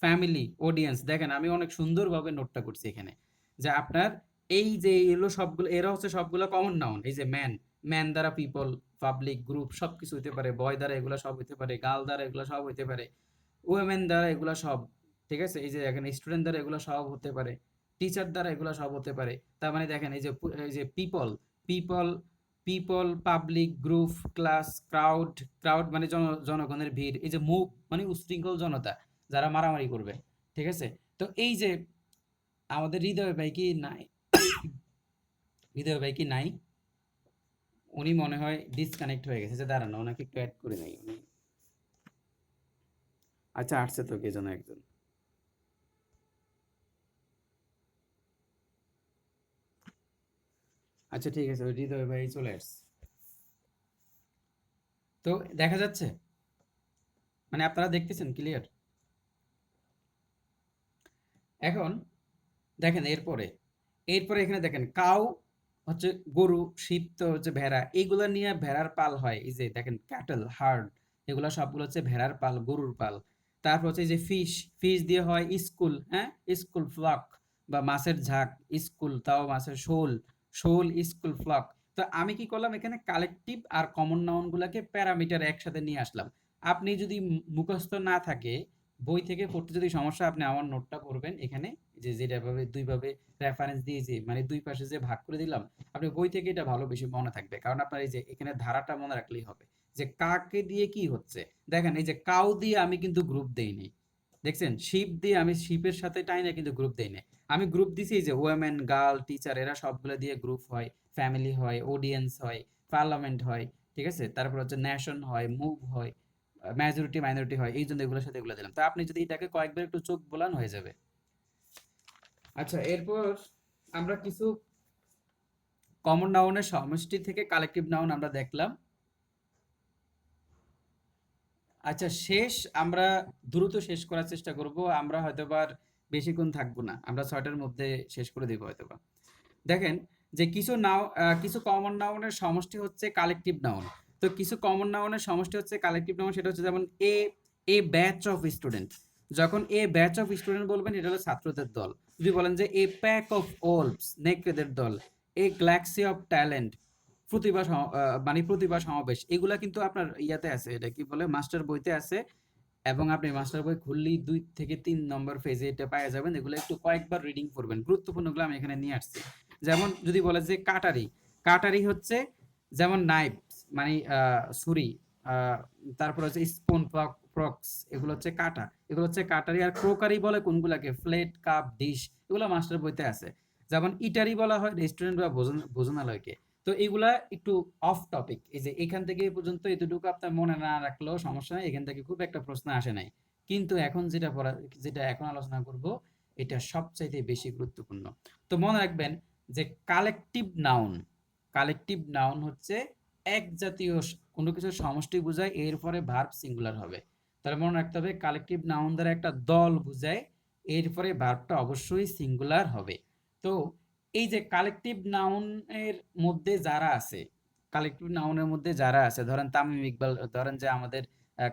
family, audience. দেখেন আমি অনেক সুন্দরভাবে নোটটা করছি এখানে, যে আপনার এই যে এগুলো সবগুলো, এরা হচ্ছে সবগুলো কমন নাউন। এই যে ম্যান, ম্যান দ্বারা পিপল, পাবলিক, গ্রুপ সবকিছু হইতে পারে, বয় দ্বারা এগুলো সব হইতে পারে, গার্ল দ্বারা এগুলো সব হইতে পারে, ওয়েমেন দ্বারা এগুলো সব, ঠিক আছে। এই যে এখানে স্টুডেন্ট দ্বারা এগুলো সব হতে পারে, টিচার দ্বারা এগুলো সব হতে পারে। তার মানে দেখেন এই যে people, people, people, public, group, class, crowd, crowd মানে জনগণের ভিড়। এই যে মুভ মানে উশৃঙ্খল জনতা, যারা মারামারি করবে, ঠিক আছে। তো এই যে আমাদের হৃদয় ভাই কি নাই, হৃদয় ভাই কি নাই, উনি মনে হয় ডিসকানেক্ট হয়ে গেছে, যে দাঁড়ানো ওনাকে একটু অ্যাড করে নাই উনি। আচ্ছা আসছে তো কে যেন একজন। আচ্ছা ঠিক আছে, ওই হৃদয় ভাই চলে আসছে। তো দেখা যাচ্ছে, মানে আপনারা দেখতেছেন ক্লিয়ার? এখন দেখেন এরপরে, এরপরে এখানে দেখেন কাউ হচ্ছে গরু, শিপ তো হচ্ছে ভেড়া, এইগুলা নিয়ে ভেড়ার পাল হয়। এই যে দেখেন ক্যাটল, হার্ড, এগুলা সবগুলো হচ্ছে ভেড়ার পাল, গরুর পাল। তারপর হচ্ছে এই যে ফিশ, ফিশ দিয়ে হয় স্কুল, হ্যাঁ, স্কুল ফ্লক, বা মাছের ঝাঁক, স্কুল তাও মাছের শোল, শোল স্কুল ফ্লক। তো আমি কি করলাম, এখানে কালেকটিভ আর কমন নাউন গুলাকে প্যারামিটার একসাথে নিয়ে আসলাম। আপনি যদি মুখস্থ না থাকে, বই থেকে পড়তে যদি সমস্যা, আপনি আমার নোটটা পড়বেন এখানে, যে যেটা ভাবে দুইভাবে রেফারেন্স দিয়ে, যে মানে দুই পাশে যে ভাগ করে দিলাম, আপনি বই থেকে এটা ভালো বেশি মনে থাকবে। কারণ আপনার এই যে এখানে ধারাটা মনে রাখলেই হবে, যে কাকে দিয়ে কি হচ্ছে। দেখেন এই যে কাউ দিয়ে আমি কিন্তু গ্রুপ দেইনি, দেখছেন শিপ দিয়ে আমি শিপের সাথে টাইনা কিন্তু গ্রুপ দেই না, আমি গ্রুপ দিছি যে ওয়েমেন গার্ল টিচার এরা সবগুলো দিয়ে গ্রুপ হয়, ফ্যামিলি হয়, অডিয়েন্স হয়, পার্লামেন্ট হয়, ঠিক আছে, তারপর হচ্ছে নেশন হয়, মুভ হয়, মেজরিটি মাইনরিটি হয়, এই জন্য এগুলোর সাথে এগুলো দিলাম। তো আপনি যদি এটাকে কয়েকবার একটু চোখ বোলান হয়ে যাবে। আচ্ছা, এরপর আমরা কিছু কমন নাউনের সমষ্টি থেকে কালেকটিভ নাউন আমরা দেখলাম। আচ্ছা, আমরা দ্রুত শেষ করার চেষ্টা করব, আমরা হয়তোবা আর বেশিক্ষণ থাকবো না, আমরা 6টার মধ্যে শেষ করে দেবো হয়তোবা। দেখেন যে কিছু কমন নাউনের সমষ্টি হচ্ছে কালেকটিভ নাউন। তো কিছু কমন নাউনের সমষ্টি হচ্ছে কালেকটিভ নাউন, সেটা হচ্ছে যেমন এ ব্যাচ অফ স্টুডেন্ট। যখন এ ব্যাচ অফ স্টুডেন্ট বলবেন এটা হলো ছাত্রদের দল। যদি বলেন যে এ প্যাক অফ ওলভস নেকড়েদের দল, এ গ্যালাক্সি অফ ট্যালেন্ট প্রতিভা সমাবেশ, এগুলা কিন্তু আপনার ইয়াতে আছে, এটা কি বলে মাস্টার বইতে আছে, এবং আপনি মাস্টার বই খুললেই 2 থেকে 3 নম্বর পেজে এটা পাওয়া যাবেন। এগুলো একটু কয়েকবার রিডিং করবেন, গুরুত্বপূর্ণগুলো আমি এখানে নিয়ে আসছি। যেমন যদি বলে যে কাটারি, কাটারি হচ্ছে যেমন নাইফ মানে ছুরি, তারপর হচ্ছে স্পুন ফ্রক্স, এগুলো হচ্ছে কাটা, এগুলো হচ্ছে কাটারি। আর ক্রোকারি বলে কোনগুলাকে, প্লেট কাপ ডিশ, এগুলো মাস্টার বইতে আছে। যেমন ইটারি বলা হয় রেস্টুরেন্ট বা ভোজনালয়কে। তো এগুলা একটু অফ টপিক, এই যে এখান থেকে এই পর্যন্ত এতটুকু আপনার মনে না রাখলেও সমস্যা নেই, এখান থেকে খুব একটা প্রশ্ন আসে নাই। কিন্তু এখন যেটা এখন আলোচনা করব এটা সবচাইতে বেশি গুরুত্বপূর্ণ। তো মনে রাখবেন যে কালেকটিভ নাউন হচ্ছে এক জাতীয় কোনো কিছুর সমষ্টি বোঝায়, এরপরে ভার্ব সিঙ্গুলার হবে। তাহলে মনে রাখতে হবে কালেকটিভ নাউন দ্বারা একটা দল বোঝায়, এরপরে ভার্বটা অবশ্যই সিঙ্গুলার হবে। তো এই যে কালেকটিভ নাউনের মধ্যে যারা আছে ধরেন তামিম ইকবাল, ধরেন যে আমাদের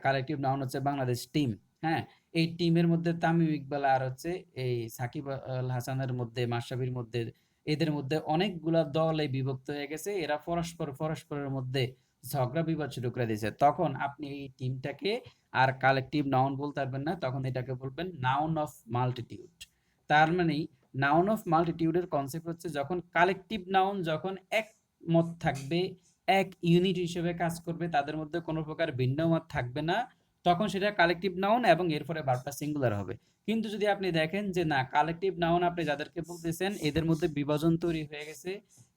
কালেকটিভ নাউন হচ্ছে বাংলাদেশ টিম, হ্যাঁ, এই টিমের মধ্যে তামিম ইকবাল আর হচ্ছে এই সাকিব আল হাসানের মধ্যে, মাশরাফির মধ্যে, এদের মধ্যে অনেকগুলা দলে বিভক্ত হয়ে গেছে, এরা পরস্পরের মধ্যে ঝগড়া বিবাদ শুরু করে দিয়েছে। তখন আপনি এই টিমটাকে আর কালেকটিভ নাউন বলতে পারবেন না, তখন এটাকে বলবেন নাউন অফ মাল্টিটিউড। তার মানে নাউন অফ মাল্টিটিউডের কনসেপ্ট হচ্ছে যখন কালেকটিভ নাউন যখন একমত থাকবে, এক ইউনিট হিসেবে কাজ করবে, তাদের মধ্যে কোনো প্রকার ভিন্ন মত থাকবে না, তখন সেটা কালেকটিভ নাউন এবং এরপরে ভার্বটা সিঙ্গুলার হবে। কিন্তু যদি আপনি দেখেন যে না, কালেকটিভ নাউন আপনি যাদেরকে বলতেছেন এদের মধ্যে বিভাজন তৈরি হয়ে গেছে,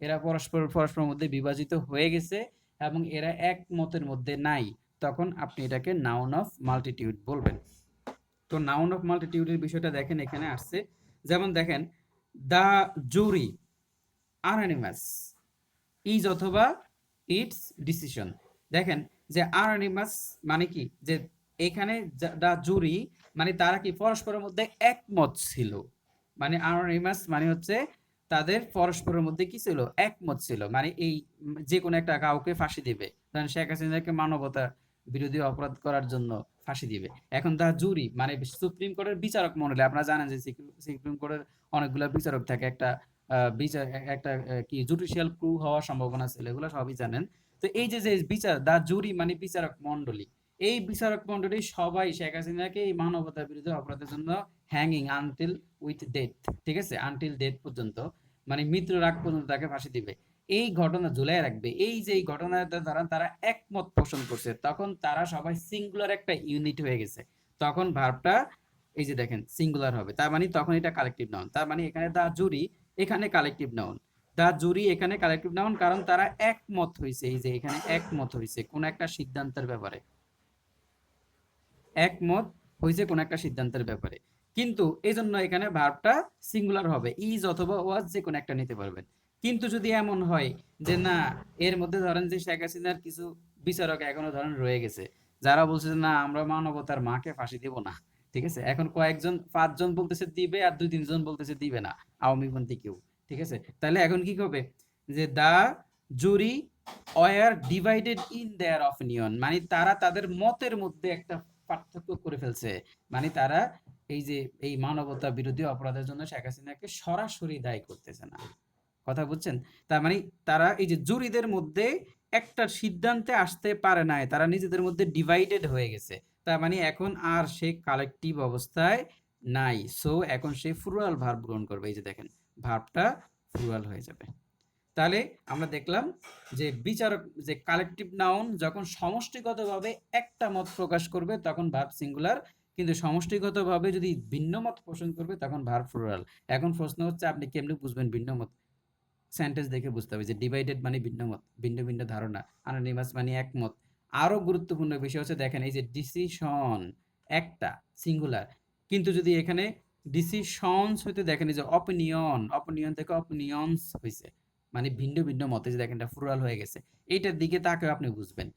এরা পরস্পরের মধ্যে বিভাজিত হয়ে গেছে এবং এরা এক মতের মধ্যে নাই, তখন আপনি এটাকে নাউন অফ মাল্টিটিউড বলবেন। তো নাউন অফ মাল্টিটিউডের বিষয়টা দেখেন এখানে আসছে। যেমন দেখেন দ্য জুরি আনঅ্যানিমাস ইজ অথবা ইটস ডিসিশন। দেখেন যে আনঅ্যানিমাস মানে কি, যে এখানে দ্য জুরি মানে তারা কি পরস্পরের মধ্যে একমত ছিল, মানে আনঅ্যানিমাস মানে হচ্ছে তাদের পরস্পরের মধ্যে কি ছিল, একমত ছিল, মানে এই যে কোনো একটা কাউকে ফাঁসি দিবে, ধরেন শেখ হাসিনাকে মানবতা বিরোধী অপরাধ করার জন্য ফাঁসি দিবে। এখন দা জুরি মানে সুপ্রিম কোর্টের বিচারক মণ্ডলী, আপনারা জানেন যে সুপ্রিম কোর্টের অনেকগুলো বিচারক থাকে, একটা কি জুডিশিয়াল ক্রু হওয়ার সম্ভাবনা ছিল, এগুলো সবই জানেন। তো এই যে বিচার দা জুরি মানে বিচারক মণ্ডলী, এই বিচারক মণ্ডলী সবাই শেখ হাসিনাকে এই মানবতা বিরোধী অপরাধের জন্য হ্যাঙ্গিং আনটিল উইথ ডেথ, ঠিক আছে, আনটিল ডেথ পর্যন্ত, মানে মৃত্যুর আগ পর্যন্ত তাকে ফাঁসি দিবে, এই ঘটনা ঝুলাই রাখবে। এই যে এই ঘটনাটা দ্বারা তারা একমত পোষণ করছে, তখন তারা সবাই সিঙ্গুলার একটা ইউনিট হয়ে গেছে, তখন ভার্বটা এই যে দেখেন সিঙ্গুলার হবে, তার মানে তখন এটা কালেকটিভ নাউন। তার মানে এখানে দা জুরি এখানে কালেকটিভ নাউন, দা জুরি এখানে কালেকটিভ নাউন, কারণ তারা একমত হয়েছে, এই যে এখানে একমত হয়েছে কোন একটা সিদ্ধান্তের ব্যাপারে, একমত হয়েছে কোন একটা সিদ্ধান্তের ব্যাপারে। কিন্তু এই জন্য এখানে ভার্বটা সিঙ্গুলার হবে, ইজ অথবা ওয়াজ যে কোনো একটা নিতে পারবেন। কিন্তু যদি এমন হয় যে না, এর মধ্যে ধরেন যে শেখ হাসিনার কিছু বিচারক এখনো ধরেন রয়ে গেছে, যারা বলছে যে না আমরা মানবতার মাকে ফাঁসি দিব না, ঠিক আছে, এখন কয়েকজন 5 জন বলতেছে দিবে আর 2-3 জন বলতেছে দিবে না, আওয়ামীপন্থী কেউ, ঠিক আছে, তাহলে এখন কি হবে যে the jury were divided in their opinion, মানে তারা তাদের মতের মধ্যে একটা পার্থক্য করে ফেলছে, মানে তারা এই যে এই মানবতা বিরোধী অপরাধের জন্য শেখ হাসিনাকে সরাসরি দায়ী করতেছে না, কথা বুঝছেন। তার মানে তারা এই যে জুরিদের মধ্যে একটা সিদ্ধান্তে আসতে পারে নাই, তারা নিজেদের মধ্যে ডিভাইডেড হয়ে গেছে, তার মানে এখন আর সে কালেকটিভ অবস্থায় নাই, সো এখন সে প্লুরাল ভার্ব গ্রহণ করবে, এই যে দেখেন ভার্বটা প্লুরাল হয়ে যাবে। তাহলে আমরা দেখলাম যে বিচারক যে কালেকটিভ নাউন যখন সমষ্টিগতভাবে একটা মত প্রকাশ করবে তখন ভার্ব সিঙ্গুলার, কিন্তু সমষ্টিগতভাবে যদি ভিন্ন মত পোষণ করবে তখন ভার্ব প্লুরাল। এখন প্রশ্ন হচ্ছে আপনি কেমনে বুঝবেন ভিন্ন মত? সেন্টেন্স দেখে বুঝতে হবে যে ডিভাইডেড মানে ভিন্ন মত, ভিন্ন ভিন্ন ধারণা, অ্যানোনিমাস মানে একমত। আরো গুরুত্বপূর্ণ বিষয় হচ্ছে দেখেন এই যে ডিসিশন একটা সিঙ্গুলার, কিন্তু যদি এখানে ডিসিশনস হইতে দেখেন এই যে অপিনিয়ন, অপিনিয়ন থেকে অপিনিয়ন্স হয়েছে, মানে ভিন্ন ভিন্ন মতে, যে দেখেন এটা প্লুরাল হয়ে গেছে, এইটার দিকে তাকেও আপনি বুঝবেন।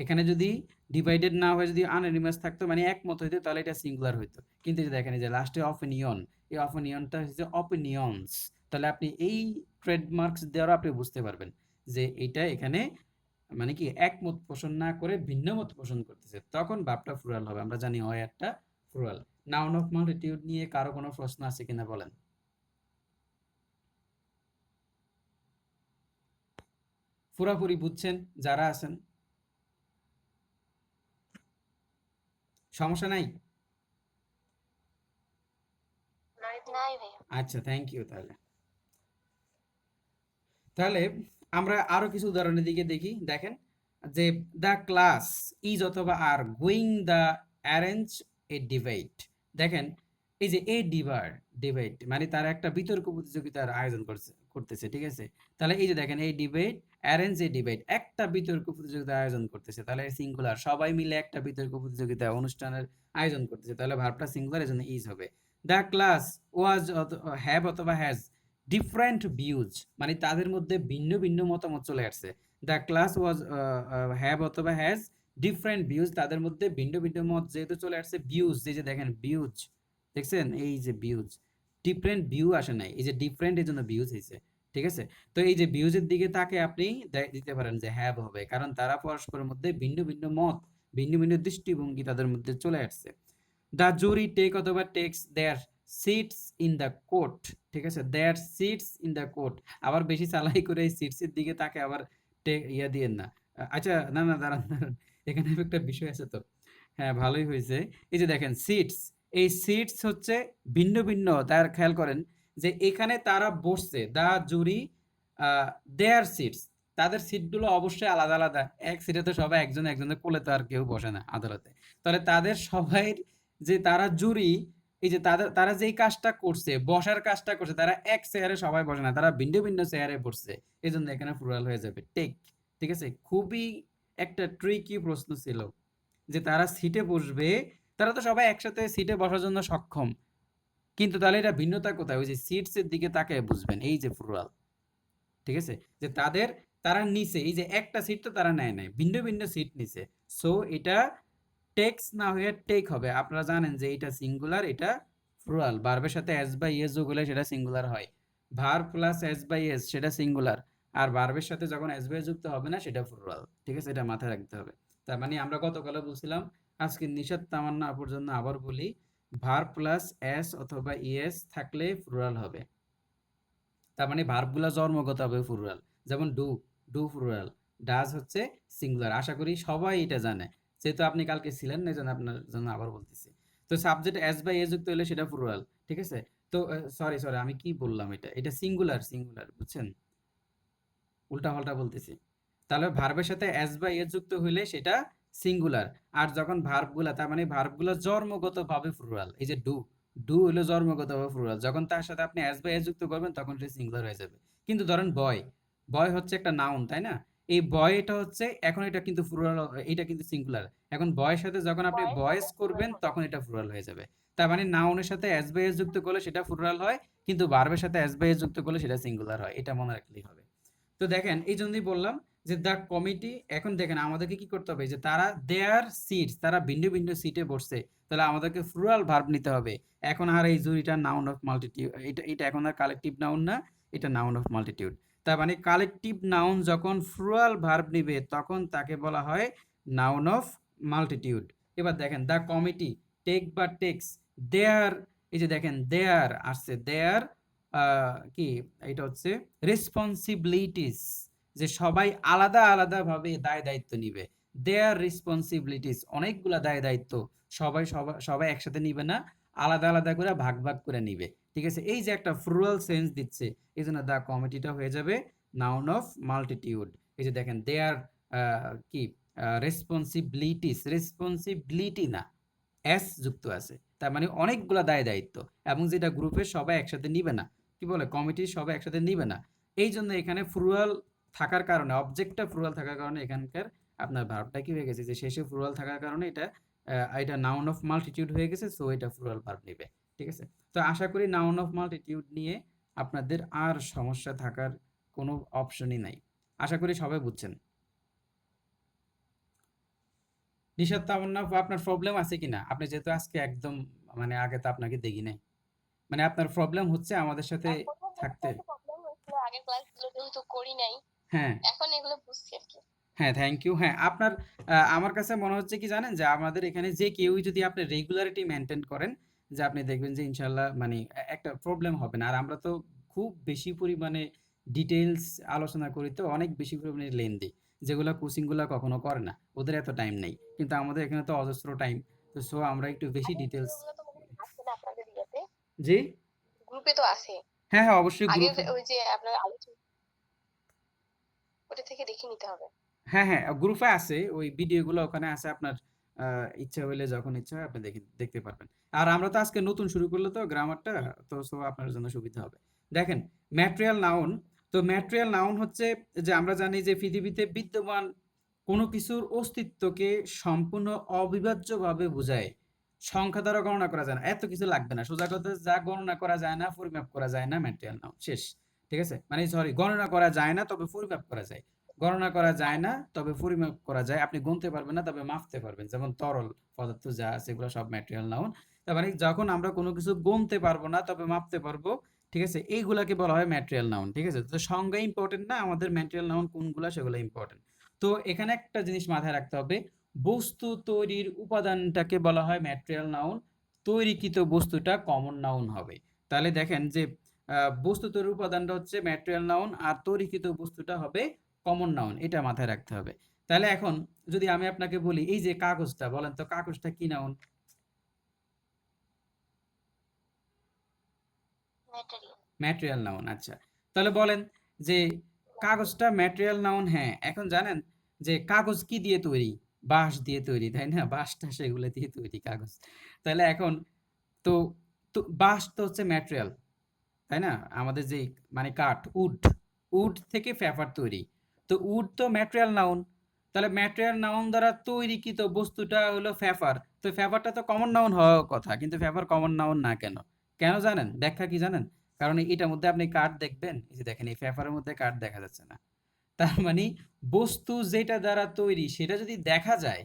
এখানে যদি ডিভাইডেড না হয়ে যদি অ্যানোনিমাস থাকতো মানে একমত হইতো তাহলে এটা সিঙ্গুলার হইতো, কিন্তু এই যে দেখেন এই যে লাস্টে অপিনিয়ন, এই অপিনিয়নটা হচ্ছে অপিনিয়ন্স। তাহলে আপনি এই ট্রেডমার্কস দ্বারা আপনি বুঝতে পারবেন যে এটা এখানে মানে কি একমত পোষণ না করে ভিন্ন মত পোষণ করতেছে, তখন ভার্বটা প্লুরাল হবে। আমরা জানি হয় একটা প্লুরাল। নাউন অফ মাল্টিটিউড নিয়ে কারো কোনো প্রশ্ন আছে কিনা বলেন? পুরাপুরি বুঝছেন যারা আছেন? সমস্যা নাই? নাই ভাইয়া। আচ্ছা, থ্যাংক ইউ। তাহলে আমরা আরো কিছু উদাহরণের দিকে দেখি। দেখেন যে দ্য ক্লাস ইজ অথবা are going the arrange a debate. দেখেন এই যে এ ডিবেট মানে তারা একটা বিতর্ক প্রতিযোগিতার আয়োজন করতেছে, ঠিক আছে? তাহলে এই যে দেখেন এই ডিবেট অ্যারেঞ্জ এ ডিবেট, একটা বিতর্ক প্রতিযোগিতা আয়োজন করতেছে, তাহলে সিঙ্গুলার, সবাই মিলে একটা বিতর্ক প্রতিযোগিতা অনুষ্ঠানের আয়োজন করতেছে, তাহলে ভার্বটা সিঙ্গুলার, এজন্য ইজ হবে। দ্য ক্লাস ওয়াজ হ্যাভ অথবা হ্যাজ ডিফারেন্ট ভিউজ, মানে তাদের মধ্যে ভিন্ন ভিন্ন মতামত চলে আসছে। দ্য ক্লাস ওয়াজ হ্যাভ অথবা হ্যাজ ডিফারেন্ট ভিউজ, তাদের মধ্যে ভিন্ন ভিন্ন মত যেহেতু চলে আসছে, ভিউজ, এই যে দেখেন ভিউজ, দেখছেন এই যে ভিউজ, ডিফারেন্ট ভিউ আসে নাই, এই যে ডিফারেন্ট এর জন্য ভিউজ হয়েছে, ঠিক আছে? তো এই যে ভিউজের দিকে তাকে আপনি দিতে পারেন যে হ্যাভ হবে, কারণ তারা পরস্পরের মধ্যে ভিন্ন ভিন্ন মত, ভিন্ন ভিন্ন দৃষ্টিভঙ্গি তাদের মধ্যে চলে আসছে। দ্য জুরি টেক অথবা takes their seats in the court, ঠিক আছে? Their seats in the court, আবার বেশি চালাই করে এই সিটসের দিকে তাকে আবার ইয়া দিয়েন না। আচ্ছা, না না, দাঁড়ান দাঁড়ান, এখানে একটা বিষয় আছে তো। হ্যাঁ, ভালোই হয়েছে। এই যে দেখেন সিটস, এই সিটস হচ্ছে ভিন্ন ভিন্ন, তার খেয়াল করেন যে এখানে তারা বসছে, দ্য জুরি দেয়ার সিটস, তাদের সিটগুলো অবশ্যই আলাদা আলাদা, এক সিটে তো সবাই একজন একজনের কোলে তো আর কেউ বসে না আদালতে। তাহলে তাদের সবাই যে তারা জুরি, এই যে তারা যেই কাজটা করছে, বসার কাজটা করছে, তারা এক চেয়ারে সবাই বসে না, তারা ভিন্ন ভিন্ন চেয়ারে বসছে, এই জন্য এখানে প্লুরাল হয়ে যাবে টেক, ঠিক আছে? খুবই একটা ট্রিকি প্রশ্ন ছিল যে তারা সিটে বসবে, তারা তো সবাই একসাথে সিটে বসার জন্য সক্ষম, কিন্তু তাহলে এটা ভিন্নতা কোথায়? ওই যে সিটস এর দিকে তাকায় বুঝবেন, এই যে প্লুরাল, ঠিক আছে? যে তারা নিচে, এই যে একটা সিট তো তারা নেয় নাই, ভিন্ন ভিন্ন সিট নিচে, সো এটা টেক্স না হয়ে টেক হবে। আপনারা জানেন যে এটা সিঙ্গুলার, এটা প্লুরাল। ভার্বের সাথে এস বাই এস যোগ হলে সেটা সিঙ্গুলার হয়, verb plus S by S সেটা সিঙ্গুলার, আর ভার্বের সাথে যখন এস বাই যুক্ত হবে না সেটা প্লুরাল, ঠিক আছে? এটা মাথায় রাখতে হবে। তার মানে আমরা গতকালও বলছিলাম, আজকে নিশাত তামান্না আপুর জন্য আবার বলি, ভার্ব প্লাস এস অথবা ইএস থাকলে প্লুরাল হবে। তার মানে ভার্বগুলো জন্মগত হবে প্লুরাল, যেমন ডু প্লুরাল, ডাজ হচ্ছে সিঙ্গুলার। আশা করি সবাই এটা জানে, যেহেতু আপনি কালকে ছিলেন না, এজন্য আপনার জন্য আবার বলতেছি। তো সাবজেক্ট এস বাই এ যুক্ত হলে সেটা প্লুরাল, ঠিক আছে? তো সরি আমি কি বললাম, এটা সিঙ্গুলার, বুঝছেন? উল্টা পাল্টা বলতেছি। তাহলে ভার্বের সাথে এস বাই এ যুক্ত হইলে সেটা সিঙ্গুলার, আর যখন ভার্বগুলা, তার মানে ভার্বগুলো জন্মগতভাবে প্লুরাল, এই যে ডু হলো জন্মগতভাবে প্লুরাল, যখন তার সাথে আপনি এস বাই এ যুক্ত করবেন তখন সে সিঙ্গুলার হয়ে যাবে। কিন্তু ধরেন বয় হচ্ছে একটা নাউন, তাই না? এই বয় এটা হচ্ছে, এখন এটা কিন্তু প্লুরাল, এটা কিন্তু সিঙ্গুলার, এখন বয়ের সাথে যখন আপনি বয়েস করবেন তখন এটা প্লুরাল হয়ে যাবে। তার মানে নাউনের সাথে এস বাই এ যুক্ত করলে সেটা প্লুরাল হয়, কিন্তু ভার্বের সাথে এস বাই এ যুক্ত করলে সেটা সিঙ্গুলার হয়, এটা মনে রাখলেই হবে। তো দেখেন এই জন্যই বললাম যে দ্য কমিটি, এখন দেখেন আমাদেরকে কি করতে হবে, যে তারা দেয়ার সিটস, তারা ভিন্ন ভিন্ন সিটে বসছে, তাহলে আমাদেরকে প্লুরাল ভার্ব নিতে হবে। এখন আর এই জুরিটা নাউন অফ মাল্টিটিউড, এটা এখন আর কালেকটিভ নাউন না, এটা নাউন অফ মাল্টিটিউড। তার মানে কালেকটিভ নাউন যখন প্লুরাল ভার্ব নিবে তখন তাকে বলা হয় নাউন অফ মাল্টিটিউড। এবার দেখেন দ্য কমিটি টেক বা টেক্স দেয়ার, এই যে দেখেন দেয়ার আসছে, দেয়ার কি এটা হচ্ছে রেসপন্সিবিলিটিস, যে সবাই আলাদা আলাদা ভাবে দায় দায়িত্ব নিবে। দেয়ার রেসপন্সিবিলিটিস, অনেকগুলা দায় দায়িত্ব, সবাই একসাথে নিবে না, আলাদা আলাদা করে ভাগ ভাগ করে নিবে, ঠিক আছে? এই যে একটা প্লুরাল সেন্স দিচ্ছে, এই জন্য দ্য কমিটিটা হয়ে যাবে নাউন অফ মাল্টিটিউড। এই যে দেখেন দে আর কি রেসপন্সিবিলিটিস, রেসপন্সিবিলিটি না, এস যুক্ত আছে, তার মানে অনেকগুলা দায় দায়িত্ব, এবং যেটা গ্রুপের সবাই একসাথে নিবে না, কি বলে কমিটির সবাই একসাথে নিবে না। এই জন্য এখানে ফ্লুরাল থাকার কারণে, অবজেক্টটা ফ্লুরাল থাকার কারণে এখানকার আপনার ভার্বটা কি হয়ে গেছে, যে শেষে ফ্লুরাল থাকার কারণে এটা নাউন অফ মাল্টিটিউড হয়ে গেছে, সো এটা ফ্লুরাল ভার্ব নেবে। ঠিক আছে, তো আশা করি নাউন অফ মাল্টিটিউড নিয়ে আপনাদের আর সমস্যা থাকার কোনো অপশনই নাই। আশা করি সবাই বুঝছেন। নিশাত, তামান্না আপু, আপনার প্রবলেম আছে কিনা? আপনি যেহেতু আজকে একদম মানে আগে তো আপনাকে দেখি নাই, মানে আপনার প্রবলেম হচ্ছে আমাদের সাথে প্রথম থাকতে। একটা প্রবলেম হয়েছিল, আগের ক্লাসগুলো যেহেতু করি নাই, হ্যাঁ এখন এগুলো বুঝছি আর কি। হ্যাঁ, থ্যাংক ইউ। হ্যাঁ, আপনার আমার কাছে মনে হচ্ছে কি জানেন, যে আমাদের এখানে যে কেউই যদি আপনি রেগুলারিটি মেনটেন করেন, যে আপনি দেখবেন যে ইনশাল্লাহ মানে একটা প্রবলেম হবে না। আর আমরা তো খুব বেশি পরিমাণে ডিটেলস আলোচনা করি, তো অনেক বেশি পরিমাণে লেন্দি, যেগুলো কোচিংগুলো কখনো করে না, ওদের এত টাইম নেই, কিন্তু আমাদের এখানে তো অজস্র টাইম। তো সো আমরা একটু বেশি আগের ডিটেলস। ভিডিওগুলো তো মনে হয় আছে না আপনাদের ইয়েতে, জি, গ্রুপে তো আছে। হ্যাঁ হ্যাঁ, অবশ্যই আগের গ্রুপে। ওই যে আপনার আলোচনা, ওটা থেকে দেখে নিতে হবে। হ্যাঁ হ্যাঁ, গ্রুপে আছে, ওই ভিডিওগুলো ওখানে আছে, আপনার ইচ্ছা হইলে যখন ইচ্ছা হয় আপনি দেখতে পারবেন। আর আমরা তো আজকে নতুন শুরু করলে তো গ্রামারটা, তো সো আপনার জন্য সুবিধা হবে। দেখেন ম্যাটেরিয়াল নাউন, তো ম্যাটেরিয়াল নাউন হচ্ছে, যে আমরা জানি যে পৃথিবীতে বিদ্যমান কোনো কিছুর অস্তিত্বকে সম্পূর্ণ অবিভাজ্যভাবে বোঝায়। সংখ্যা দ্বারা গণনা করা যায় না, এত কিছু লাগবে না, সোজা কথা যা গণনা করা যায় না, পরিমাপ করা যায় না, ম্যাটেরিয়াল নাউন, শেষ। ঠিক আছে, মানে সরি, গণনা করা যায় না তবে পরিমাপ করা যায়। গণনা করা যায় না তবে পরিমাপ করা যায়, আপনি গুনতে পারবেন না তবে মাপতে পারবেন, যেমন তরল পদার্থ যা আছে এগুলো সব ম্যাটেরিয়াল নাউন। তার মানে যখন আমরা কোনো কিছু গুনতে পারবো না তবে মাপতে পারবো, ঠিক আছে, এইগুলাকে বলা হয় ম্যাটেরিয়াল নাউন। ঠিক আছে, তো সংজ্ঞা ইম্পর্টেন্ট না, আমাদের ম্যাটেরিয়াল নাউন কোনগুলা সেগুলো ইম্পর্টেন্ট। তো এখানে একটা জিনিস মাথায় রাখতে হবে, বস্তু তৈরির উপাদানটাকে বলা হয় ম্যাটেরিয়াল নাউন, তৈরিকৃত বস্তুটা কমন নাউন হবে। তাহলে দেখেন যে বস্তু তৈরির উপাদানটা হচ্ছে ম্যাটেরিয়াল নাউন, আর তৈরিকৃত বস্তুটা হবে কমন নাউন, এটা মাথায় রাখতে হবে। তাহলে এখন যদি আমি আপনাকে বলি এই যে কাগজটা, বলেন তো কাগজটা কি নাউন? ম্যাটেরিয়াল। Material noun. আচ্ছা, তাহলে বলেন যে কাগজটা ম্যাটেরিয়াল নাউন। হ্যাঁ, এখন জানেন যে কাগজ কি দিয়ে তৈরি? বাঁশ দিয়ে তৈরি, তাই না? বাঁশটা সেগুলো দিয়ে তৈরি কাগজ। তাহলে এখন তো তো বাঁশ তো হচ্ছে ম্যাটেরিয়াল, তাই না? আমাদের যে মানে কাঠ, উড, উড থেকে পেপার তৈরি, তো উড তো ম্যাটেরিয়াল নাউন। তাহলে ম্যাটেরিয়াল নাউন দ্বারা তৈরিকৃত বস্তুটা হলো পেপার, তো পেপারটা তো কমন নাউন হওয়ার কথা, কিন্তু পেপার কমন নাউন না কেন? কেন জানেন? ব্যাখ্যা কি জানেন? কারণ এটার মধ্যে আপনি কাঠ দেখবেন, এই যে দেখেন এই পেপারের মধ্যে কাঠ দেখা যাচ্ছে না, তার মানে বস্তু যেটা দ্বারা তৈরি সেটা যদি দেখা যায়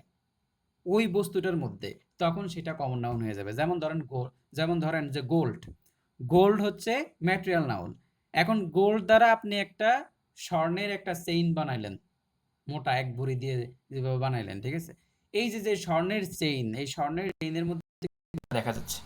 ওই বস্তুটার মধ্যে, তখন সেটা কমন নাউন হয়ে যাবে। যেমন ধরেন যে গোল্ড, গোল্ড হচ্ছে ম্যাটেরিয়াল নাউন। এখন গোল্ড দ্বারা আপনি একটা স্বর্ণের একটা চেইন বানাইলেন, মোটা এক ভরি দিয়ে যেভাবে বানাইলেন, ঠিক আছে, এই যে যে স্বর্ণের চেইন, এই স্বর্ণের চেইনের মধ্যে দেখা যাচ্ছে,